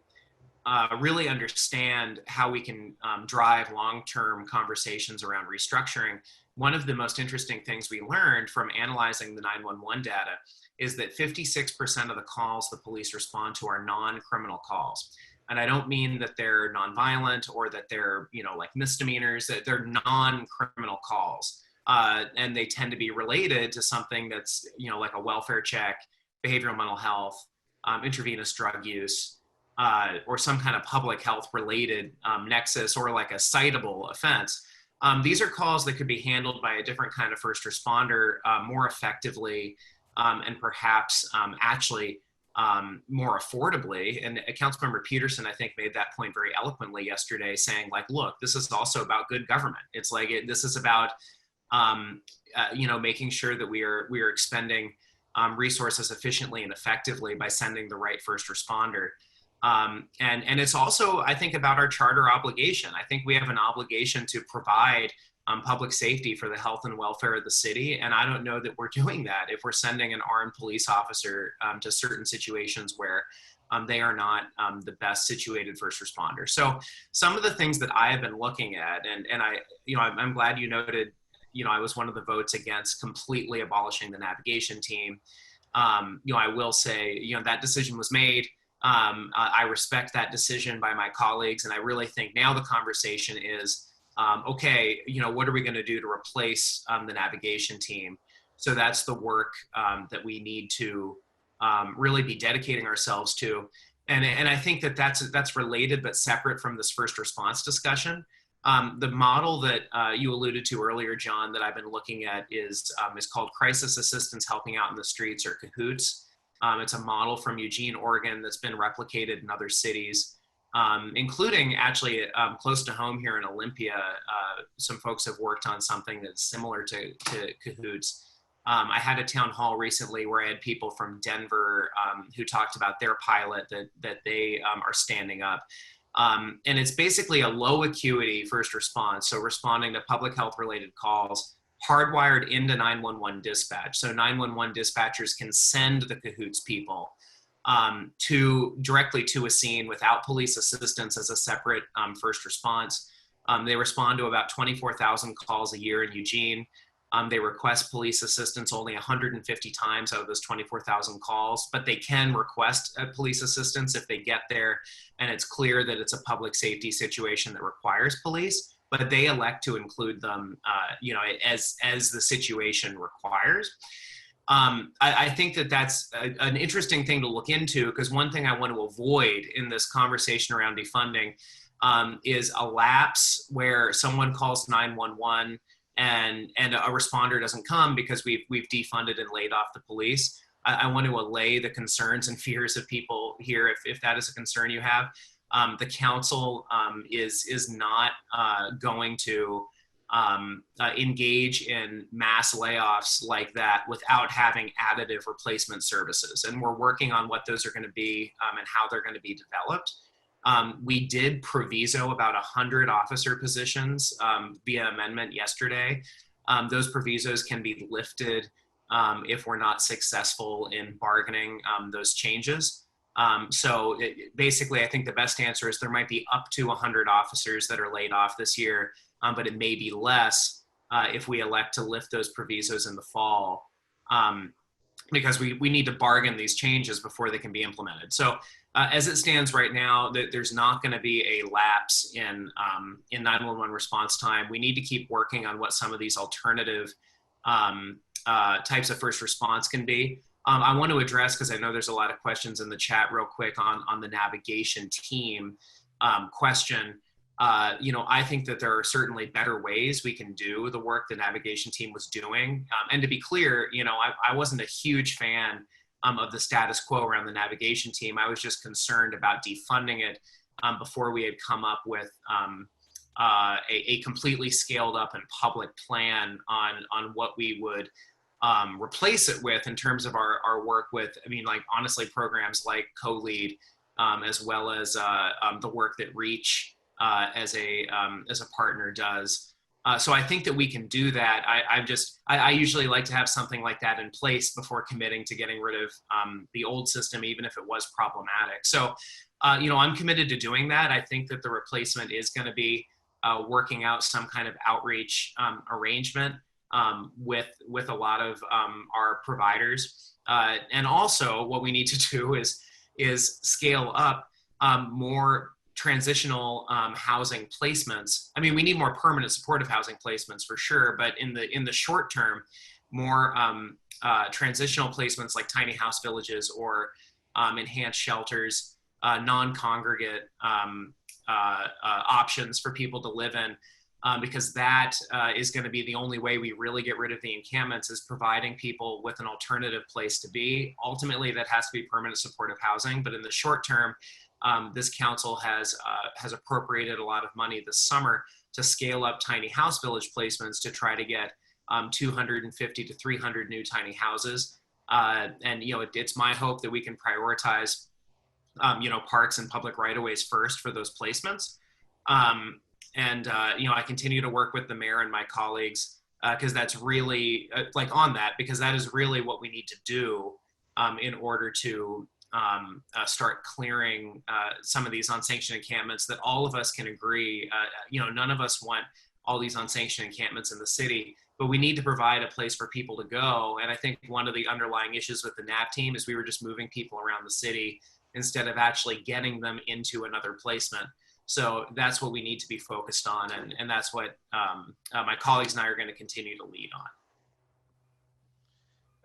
really understand how we can drive long-term conversations around restructuring. One of the most interesting things we learned from analyzing the 911 data is that 56% of the calls the police respond to are non-criminal calls. And I don't mean that they're nonviolent or that they're, like misdemeanors, that they're non-criminal calls. And they tend to be related to something that's, like a welfare check, behavioral mental health, intravenous drug use, or some kind of public health related nexus, or like a citable offense. These are calls that could be handled by a different kind of first responder more effectively and perhaps actually more affordably. And Councilmember Peterson, I think, made that point very eloquently yesterday, saying like, look, this is also about good government. It's like, this is about, making sure that we are expending resources efficiently and effectively by sending the right first responder. And it's also, I think, about our charter obligation. I think we have an obligation to provide public safety for the health and welfare of the city. And I don't know that we're doing that if we're sending an armed police officer to certain situations where they are not the best situated first responder. So some of the things that I have been looking at, and I'm glad you noted, I was one of the votes against completely abolishing the navigation team. I will say, that decision was made. I respect that decision by my colleagues. And I really think now the conversation is, okay, what are we going to do to replace the navigation team? So that's the work that we need to really be dedicating ourselves to. And I think that's related but separate from this first response discussion. The model that you alluded to earlier, John, that I've been looking at is called Crisis Assistance Helping Out in the Streets, or Cahoots. It's a model from Eugene, Oregon that's been replicated in other cities, including actually close to home here in Olympia. Some folks have worked on something that's similar to Cahoots. I had a town hall recently where I had people from Denver who talked about their pilot that they are standing up. And it's basically a low acuity first response, so responding to public health related calls, hardwired into 911 dispatch. So 911 dispatchers can send the Cahoots people directly to a scene without police assistance as a separate first response. They respond to about 24,000 calls a year in Eugene. They request police assistance only 150 times out of those 24,000 calls, but they can request police assistance if they get there and it's clear that it's a public safety situation that requires police. But they elect to include them, as the situation requires. I think that's an interesting thing to look into, because one thing I want to avoid in this conversation around defunding is a lapse where someone calls 911 and a responder doesn't come because we've defunded and laid off the police. I want to allay the concerns and fears of people here if that is a concern you have. The council is not going to engage in mass layoffs like that without having additive replacement services. And we're working on what those are going to be and how they're going to be developed. We did proviso about 100 officer positions via amendment yesterday. Those provisos can be lifted if we're not successful in bargaining those changes. Basically, I think the best answer is there might be up to 100 officers that are laid off this year, but it may be less if we elect to lift those provisos in the fall, because we need to bargain these changes before they can be implemented. So as it stands right now, there's not going to be a lapse in 911 response time. We need to keep working on what some of these alternative types of first response can be. I want to address, because I know there's a lot of questions in the chat real quick on the navigation team question. I think that there are certainly better ways we can do the work the navigation team was doing. And to be clear, I wasn't a huge fan of the status quo around the navigation team. I was just concerned about defunding it before we had come up with a completely scaled up and public plan on what we would replace it with in terms of our work with, honestly, programs like Co-Lead, as well as the work that Reach as a partner does. So I think that we can do that. I usually like to have something like that in place before committing to getting rid of the old system, even if it was problematic. So, I'm committed to doing that. I think that the replacement is going to be working out some kind of outreach arrangement with a lot of our providers. And also what we need to do is scale up more transitional housing placements. We need more permanent supportive housing placements for sure, but in the short term, more transitional placements like tiny house villages or enhanced shelters, non-congregate options for people to live in, because that is going to be the only way we really get rid of the encampments, is providing people with an alternative place to be. Ultimately, that has to be permanent supportive housing, but in the short term, this council has appropriated a lot of money this summer to scale up tiny house village placements to try to get 250 to 300 new tiny houses. It's my hope that we can prioritize, parks and public right-of-ways first for those placements. I continue to work with the mayor and my colleagues because that's really because that is really what we need to do in order to start clearing some of these unsanctioned encampments that all of us can agree, none of us want all these unsanctioned encampments in the city, but we need to provide a place for people to go. And I think one of the underlying issues with the NAV team is we were just moving people around the city instead of actually getting them into another placement. So that's what we need to be focused on. And that's what my colleagues and I are going to continue to lead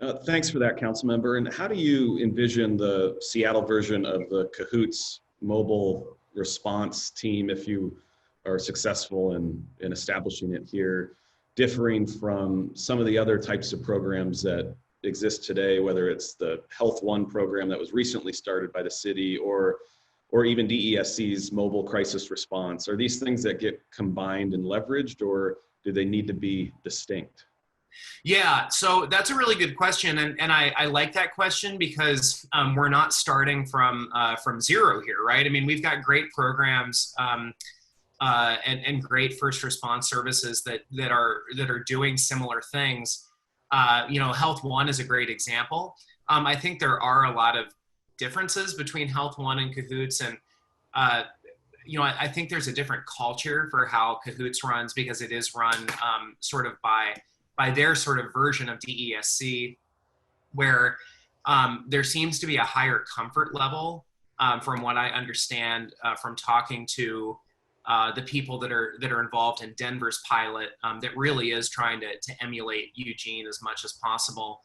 on. Thanks for that, council member. And how do you envision the Seattle version of the Cahoots mobile response team, if you are successful in establishing it here, differing from some of the other types of programs that exist today, whether it's the Health One program that was recently started by the city, or even DESC's mobile crisis response? Are these things that get combined and leveraged, or do they need to be distinct? Yeah, so that's a really good question, and I like that question because we're not starting from zero here, right? We've got great programs and great first response services that are doing similar things. Health One is a great example. I think there are a lot of differences between Health One and Cahoots, and I think there's a different culture for how Cahoots runs because it is run sort of by their sort of version of DESC, where there seems to be a higher comfort level, from what I understand from talking to the people that are involved in Denver's pilot, that really is trying to emulate Eugene as much as possible,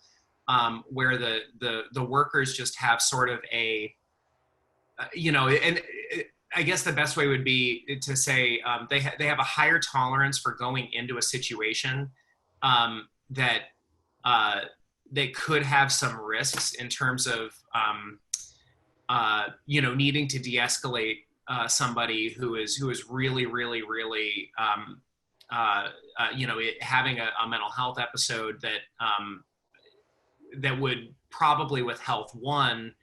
where the workers just have sort of a, and I guess the best way would be to say they have a higher tolerance for going into a situation that they could have some risks in terms of, needing to de-escalate somebody who is really, really, really, having a mental health episode that would probably with Health One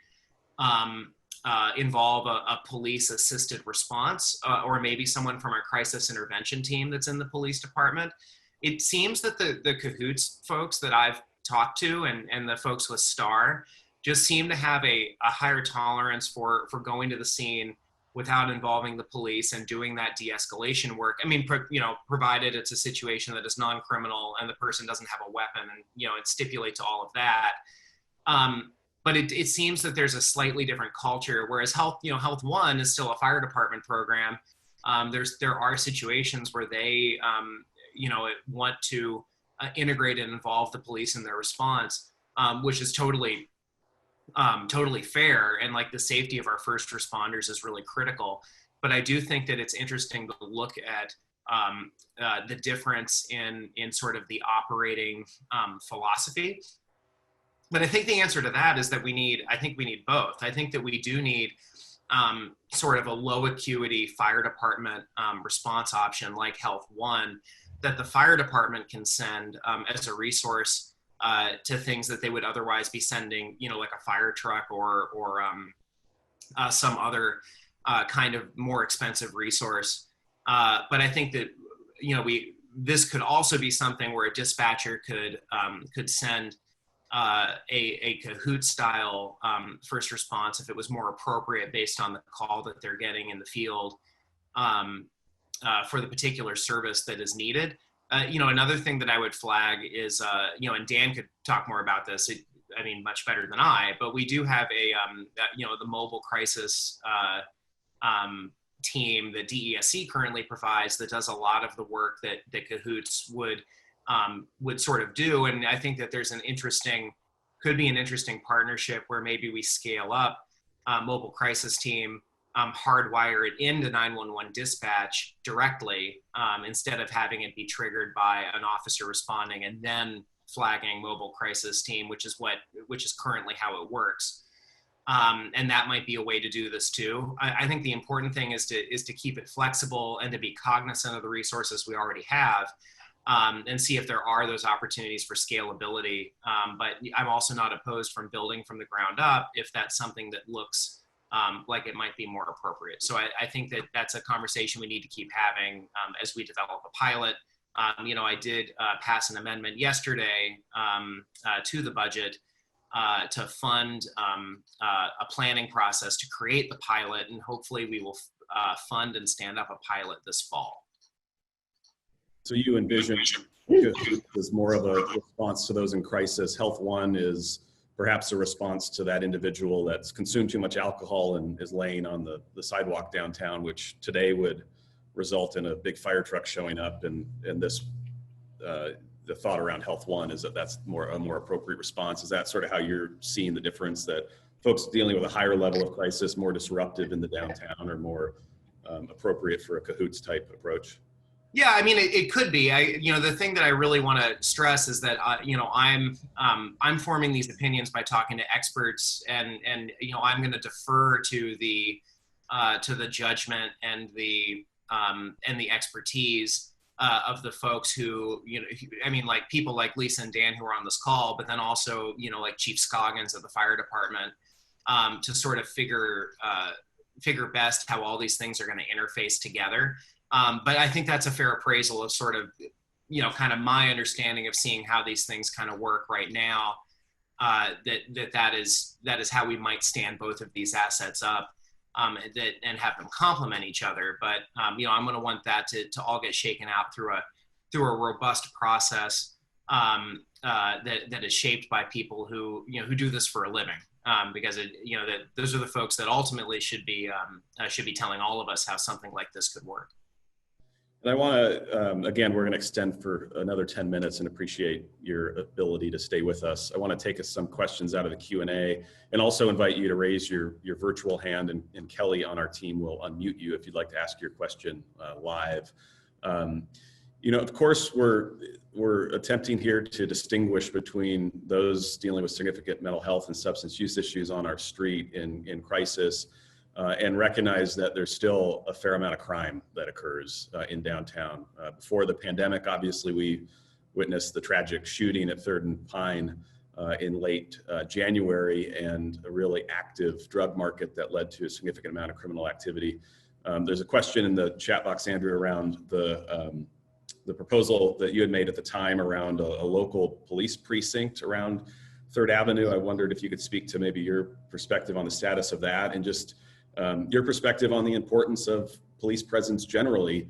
involve a police assisted response, or maybe someone from our crisis intervention team that's in the police department. It seems that the Cahoots folks that I've talked to and the folks with STAR just seem to have a higher tolerance for going to the scene without involving the police and doing that de-escalation work. Provided it's a situation that is non-criminal and the person doesn't have a weapon, and it stipulates all of that. But it seems that there's a slightly different culture, whereas Health One is still a fire department program. There are situations where they want to integrate and involve the police in their response, which is totally fair, and like the safety of our first responders is really critical. but I do think that it's interesting to look at the difference in sort of the operating philosophy. But I think the answer to that is that I think we need both. I think that we do need sort of a low acuity fire department response option like Health One that the fire department can send as a resource to things that they would otherwise be sending, like a fire truck or some other kind of more expensive resource. But I think that, this could also be something where a dispatcher could send a Cahoots style first response if it was more appropriate based on the call that they're getting in the field for the particular service that is needed. Another thing that I would flag is, and Dan could talk more about this, much better than I, but we do have the mobile crisis team that DSA currently provides that does a lot of the work that Cahoots would sort of do. And I think that there's could be an interesting partnership where maybe we scale up mobile crisis team, hardwire it into 911 dispatch directly instead of having it be triggered by an officer responding and then flagging mobile crisis team, which is currently how it works. And that might be a way to do this too. I think the important thing is to keep it flexible and to be cognizant of the resources we already have, and see if there are those opportunities for scalability. But I'm also not opposed from building from the ground up if that's something that looks like it might be more appropriate. So I think that that's a conversation we need to keep having as we develop a pilot. I did pass an amendment yesterday to the budget to fund a planning process to create the pilot, and hopefully we will fund and stand up a pilot this fall. So you envision as more of a response to those in crisis. Health One is perhaps a response to that individual that's consumed too much alcohol and is laying on the sidewalk downtown, which today would result in a big fire truck showing up. And this, the thought around Health One is that that's a more appropriate response. Is that sort of how you're seeing the difference, that folks dealing with a higher level of crisis, more disruptive in the downtown, are more appropriate for a Cahoots type approach? Yeah, it could be. The thing that I really want to stress is that I'm forming these opinions by talking to experts, and I'm going to defer to the judgment and the expertise of the folks who like people like Lisa and Dan who are on this call, but then also like Chief Scoggins of the fire department to sort of figure best how all these things are going to interface together. But I think that's a fair appraisal of sort of, kind of my understanding of seeing how these things kind of work right now, that is how we might stand both of these assets up and have them complement each other. But, I'm going to want that to all get shaken out through a robust process that is shaped by people who do this for a living. Because those are the folks that ultimately should be telling all of us how something like this could work. And I want to, again, we're going to extend for another 10 minutes and appreciate your ability to stay with us. I want to take us some questions out of the Q&A and also invite you to raise your virtual hand, and Kelly on our team will unmute you if you'd like to ask your question live. Of course, we're attempting here to distinguish between those dealing with significant mental health and substance use issues on our street in crisis, and recognize that there's still a fair amount of crime that occurs in downtown. Before the pandemic, obviously, we witnessed the tragic shooting at 3rd and Pine in late January, and a really active drug market that led to a significant amount of criminal activity. There's a question in the chat box, Andrew, around the proposal that you had made at the time around a local police precinct around 3rd Avenue. I wondered if you could speak to maybe your perspective on the status of that, and just your perspective on the importance of police presence generally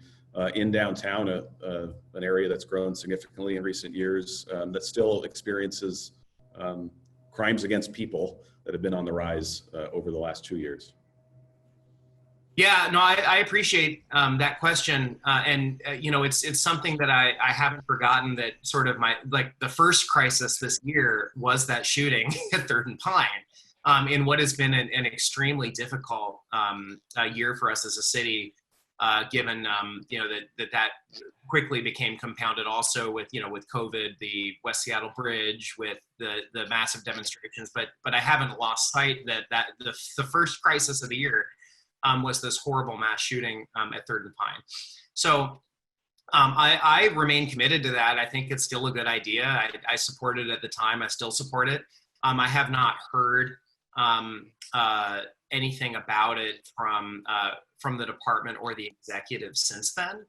in downtown, an area that's grown significantly in recent years, that still experiences crimes against people that have been on the rise over the last 2 years. Yeah, no, I appreciate that question. And it's something that I haven't forgotten, that sort of the first crisis this year was that shooting at 3rd and Pine. in what has been an extremely difficult year for us as a city, given that quickly became compounded also with with COVID, the West Seattle Bridge, with the massive demonstrations. But I haven't lost sight that the first crisis of the year was this horrible mass shooting at Third and Pine. So I remain committed to that. I think it's still a good idea. I supported it at the time. I still support it. I have not heard anything about it from the department or the executive since then.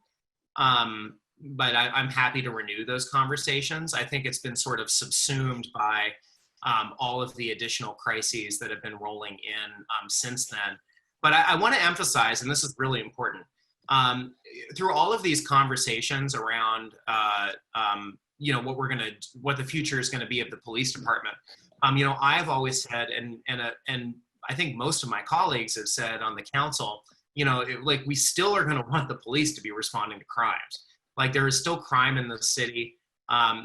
But I'm happy to renew those conversations. I think it's been sort of subsumed by all of the additional crises that have been rolling in since then. But I want to emphasize, and this is really important, through all of these conversations around what the future is going to be of the police department. I've always said, and I think most of my colleagues have said on the council, we still are going to want the police to be responding to crimes. Like, there is still crime in the city.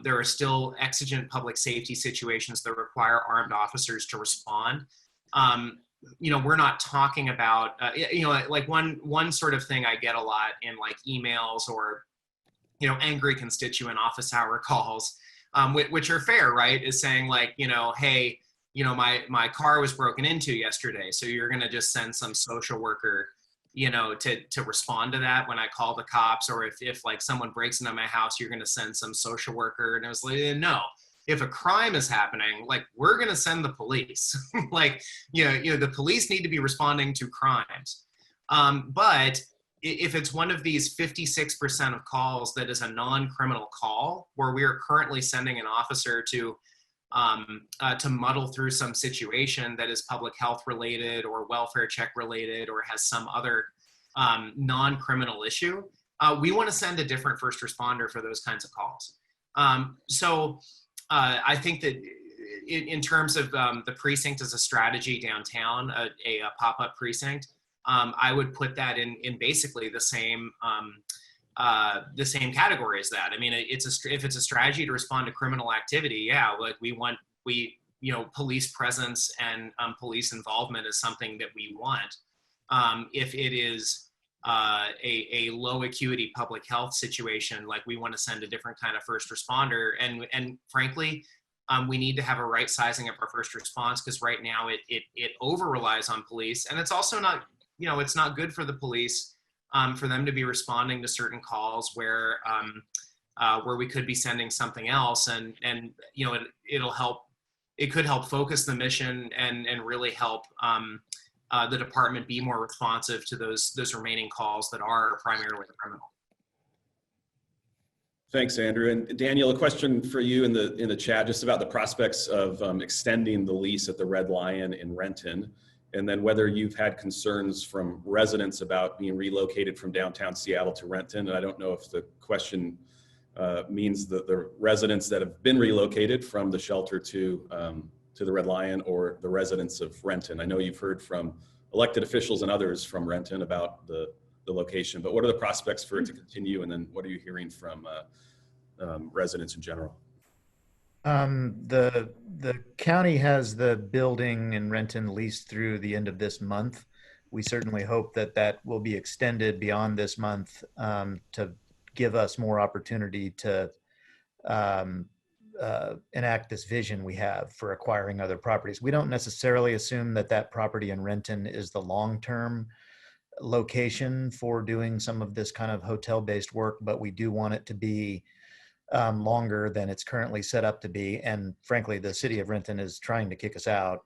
There are still exigent public safety situations that require armed officers to respond. We're not talking about, one sort of thing I get a lot in emails or, angry constituent office hour calls, which are fair, right? Is saying hey, my car was broken into yesterday. So you're going to just send some social worker, to respond to that when I call the cops, or if someone breaks into my house, you're going to send some social worker. And I was like, no. If a crime is happening, we're going to send the police. The police need to be responding to crimes. But if it's one of these 56% of calls that is a non-criminal call, where we are currently sending an officer to muddle through some situation that is public health related or welfare check related or has some other non-criminal issue, we want to send a different first responder for those kinds of calls. I think that in terms of the precinct as a strategy downtown, a pop-up precinct, I would put that in basically the same category as that. I mean, if it's a strategy to respond to criminal activity, yeah, police presence and police involvement is something that we want. If it is a low acuity public health situation, we want to send a different kind of first responder. And frankly, we need to have a right sizing of our first response, because right now it over relies on police, and it's also not, it's not good for the police for them to be responding to certain calls where we could be sending something else, and it could help focus the mission and really help the department be more responsive to those remaining calls that are primarily criminal. Thanks, Andrew. And Daniel, a question for you in the chat, just about the prospects of extending the lease at the Red Lion in Renton, and then whether you've had concerns from residents about being relocated from downtown Seattle to Renton. And I don't know if the question means the residents that have been relocated from the shelter to the Red Lion, or the residents of Renton. I know you've heard from elected officials and others from Renton about the location, but what are the prospects for it to continue? And then what are you hearing from residents in general? The county has the building in Renton leased through the end of this month. We certainly hope that will be extended beyond this month to give us more opportunity to enact this vision we have for acquiring other properties. We don't necessarily assume that property in Renton is the long-term location for doing some of this kind of hotel-based work, but we do want it to be longer than it's currently set up to be. And frankly, the city of Renton is trying to kick us out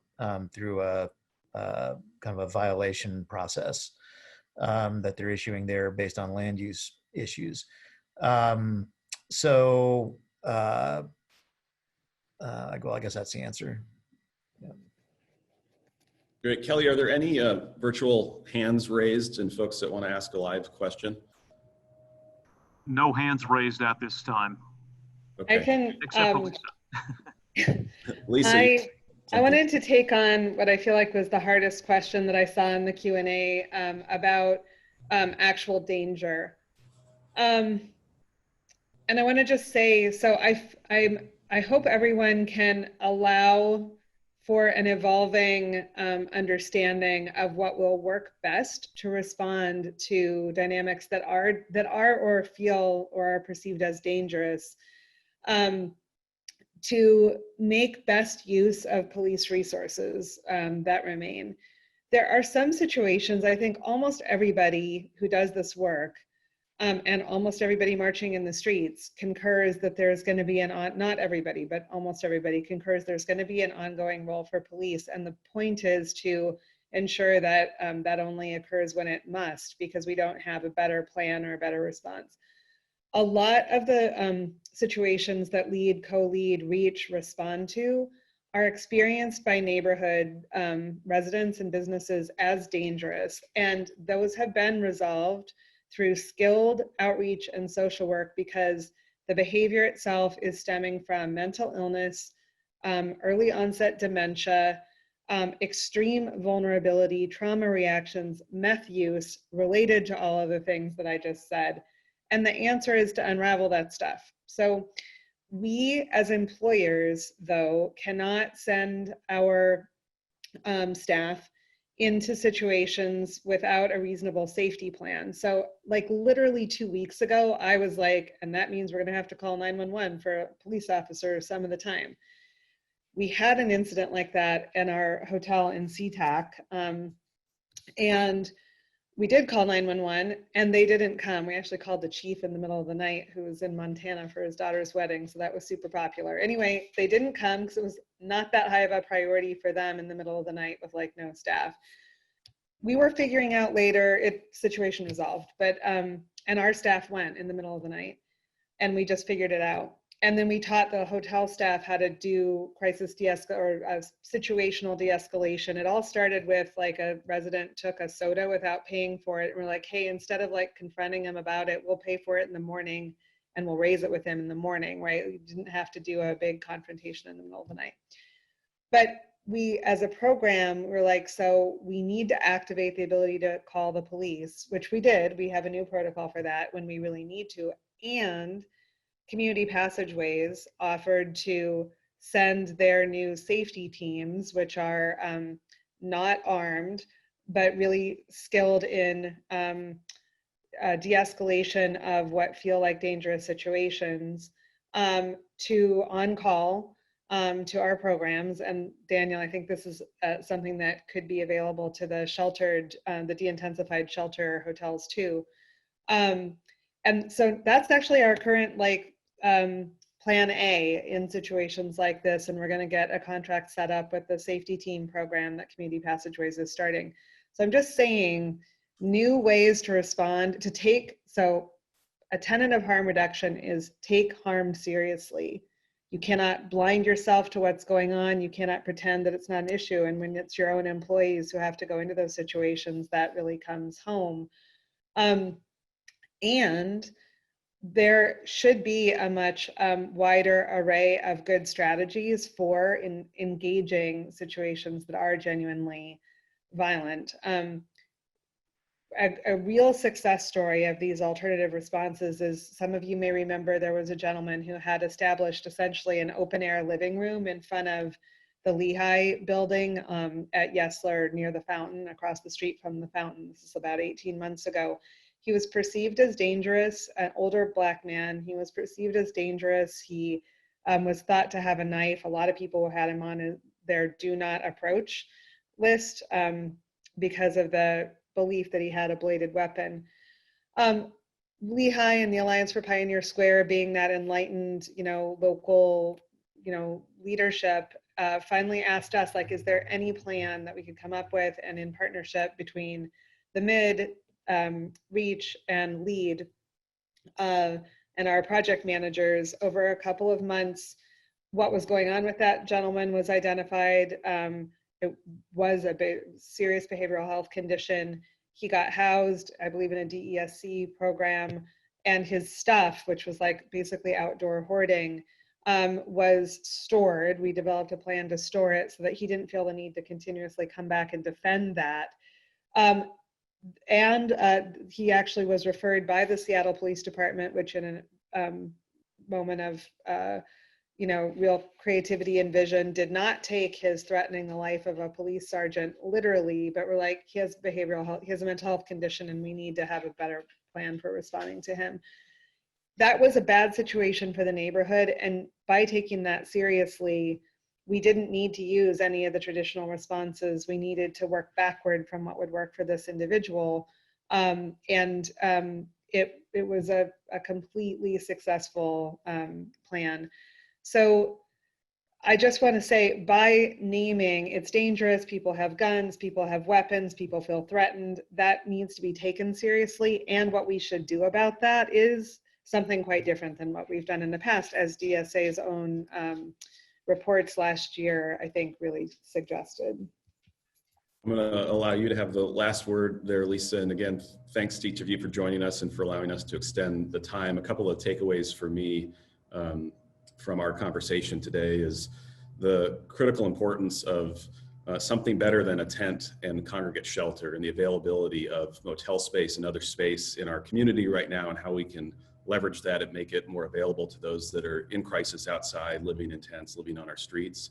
through a kind of a violation process that they're issuing there based on land use issues. I guess that's the answer. Yeah. Great. Kelly, are there any virtual hands raised and folks that want to ask a live question? No hands raised at this time. Okay. I can, Except for Lisa. Lisa, I wanted to take on what I feel like was the hardest question that I saw in the Q&A about actual danger. And I want to just say, so I hope everyone can allow for an evolving understanding of what will work best to respond to dynamics that are or feel or are perceived as dangerous, to make best use of police resources that remain. There are some situations, I think almost everybody who does this work and almost everybody marching in the streets concurs that there's going to be not everybody, but almost everybody concurs there's going to be an ongoing role for police. And the point is to ensure that that only occurs when it must, because we don't have a better plan or a better response. A lot of the situations that lead, co-lead, reach, respond to are experienced by neighborhood residents and businesses as dangerous. And those have been resolved through skilled outreach and social work, because the behavior itself is stemming from mental illness, early onset dementia, extreme vulnerability, trauma reactions, meth use related to all of the things that I just said. And the answer is to unravel that stuff. So we as employers, though, cannot send our staff into situations without a reasonable safety plan. So like literally 2 weeks ago, I was like, and that means we're gonna have to call 911 for a police officer some of the time. We had an incident like that in our hotel in SeaTac, and we did call 911 and they didn't come. We actually called the chief in the middle of the night, who was in Montana for his daughter's wedding. So that was super popular. Anyway, they didn't come because it was not that high of a priority for them in the middle of the night with like no staff. We were figuring out later, situation resolved, but, and our staff went in the middle of the night and we just figured it out. And then we taught the hotel staff how to do crisis situational de-escalation. It all started with like a resident took a soda without paying for it. And we're like, hey, instead of like confronting him about it, we'll pay for it in the morning and we'll raise it with him in the morning, right? We didn't have to do a big confrontation in the middle of the night. But we, as a program, we're like, so we need to activate the ability to call the police, which we did. We have a new protocol for that when we really need to. And Community Passageways offered to send their new safety teams, which are not armed, but really skilled in de-escalation of what feel like dangerous situations, to on-call to our programs. And Daniel, I think this is something that could be available to the sheltered, the de-intensified shelter hotels too. And so that's actually our current plan A in situations like this. And we're going to get a contract set up with the safety team program that Community Passageways is starting. So I'm just saying new ways to respond, so a tenet of harm reduction is take harm seriously. You cannot blind yourself to what's going on. You cannot pretend that it's not an issue. And when it's your own employees who have to go into those situations, that really comes home. And there should be a much wider array of good strategies for engaging situations that are genuinely violent. A real success story of these alternative responses is, some of you may remember, there was a gentleman who had established essentially an open air living room in front of the Lehigh building at Yesler near the fountain, across the street from the fountain. This is about 18 months ago. He was perceived as dangerous, an older Black man. He was perceived as dangerous. He was thought to have a knife. A lot of people had him on their do not approach list because of the belief that he had a bladed weapon. Lehigh and the Alliance for Pioneer Square, being that enlightened, local, leadership, finally asked us, like, is there any plan that we could come up with, and in partnership between the MID, Reach, and LEAD, and our project managers, over a couple of months, what was going on with that gentleman was identified. It was a serious behavioral health condition. He got housed, I believe, in a DESC program, and his stuff, which was like basically outdoor hoarding, was stored. We developed a plan to store it so that he didn't feel the need to continuously come back and defend that. And he actually was referred by the Seattle Police Department, which in a moment of, real creativity and vision, did not take his threatening the life of a police sergeant literally, but were like, he has behavioral health, he has a mental health condition, and we need to have a better plan for responding to him. That was a bad situation for the neighborhood. And by taking that seriously, we didn't need to use any of the traditional responses. We needed to work backward from what would work for this individual. It was a completely successful plan. So I just want to say, by naming, it's dangerous, people have guns, people have weapons, people feel threatened, that needs to be taken seriously. And what we should do about that is something quite different than what we've done in the past, as DSA's own reports last year, I think, really suggested. I'm going to allow you to have the last word there, Lisa. And again, thanks to each of you for joining us and for allowing us to extend the time. A couple of takeaways for me from our conversation today is the critical importance of something better than a tent and congregate shelter, and the availability of motel space and other space in our community right now, and how we can leverage that and make it more available to those that are in crisis outside, living in tents, living on our streets.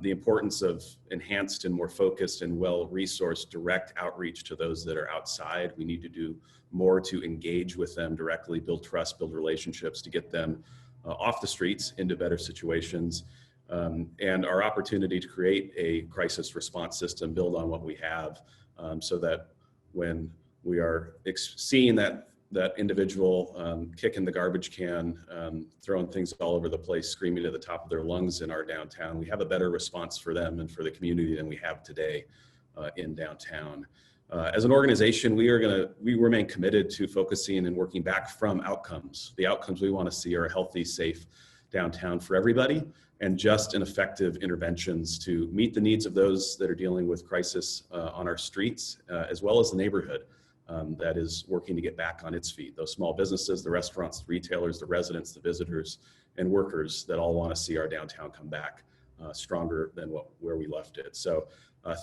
The importance of enhanced and more focused and well-resourced direct outreach to those that are outside. We need to do more to engage with them directly, build trust, build relationships to get them off the streets into better situations. And our opportunity to create a crisis response system, build on what we have, so that when we are seeing that individual kicking the garbage can, throwing things all over the place, screaming at the top of their lungs in our downtown, we have a better response for them and for the community than we have today in downtown. As an organization, we remain committed to focusing and working back from outcomes. The outcomes we want to see are a healthy, safe downtown for everybody, and just and effective interventions to meet the needs of those that are dealing with crisis on our streets, as well as the neighborhood that is working to get back on its feet. Those small businesses, the restaurants, the retailers, the residents, the visitors, and workers that all want to see our downtown come back stronger than where we left it. So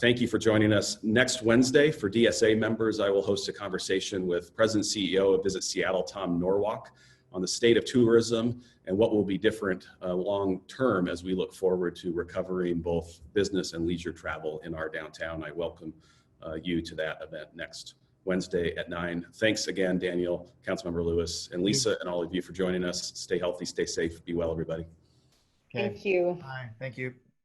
thank you for joining us. Next Wednesday, for DSA members, I will host a conversation with President and CEO of Visit Seattle, Tom Norwalk, on the state of tourism and what will be different long term as we look forward to recovering both business and leisure travel in our downtown. I welcome you to that event next Wednesday at 9. Thanks again, Daniel, Councilmember Lewis, and Lisa, and all of you for joining us. Stay healthy, stay safe, be well, everybody. Okay. Thank you. Bye. Thank you.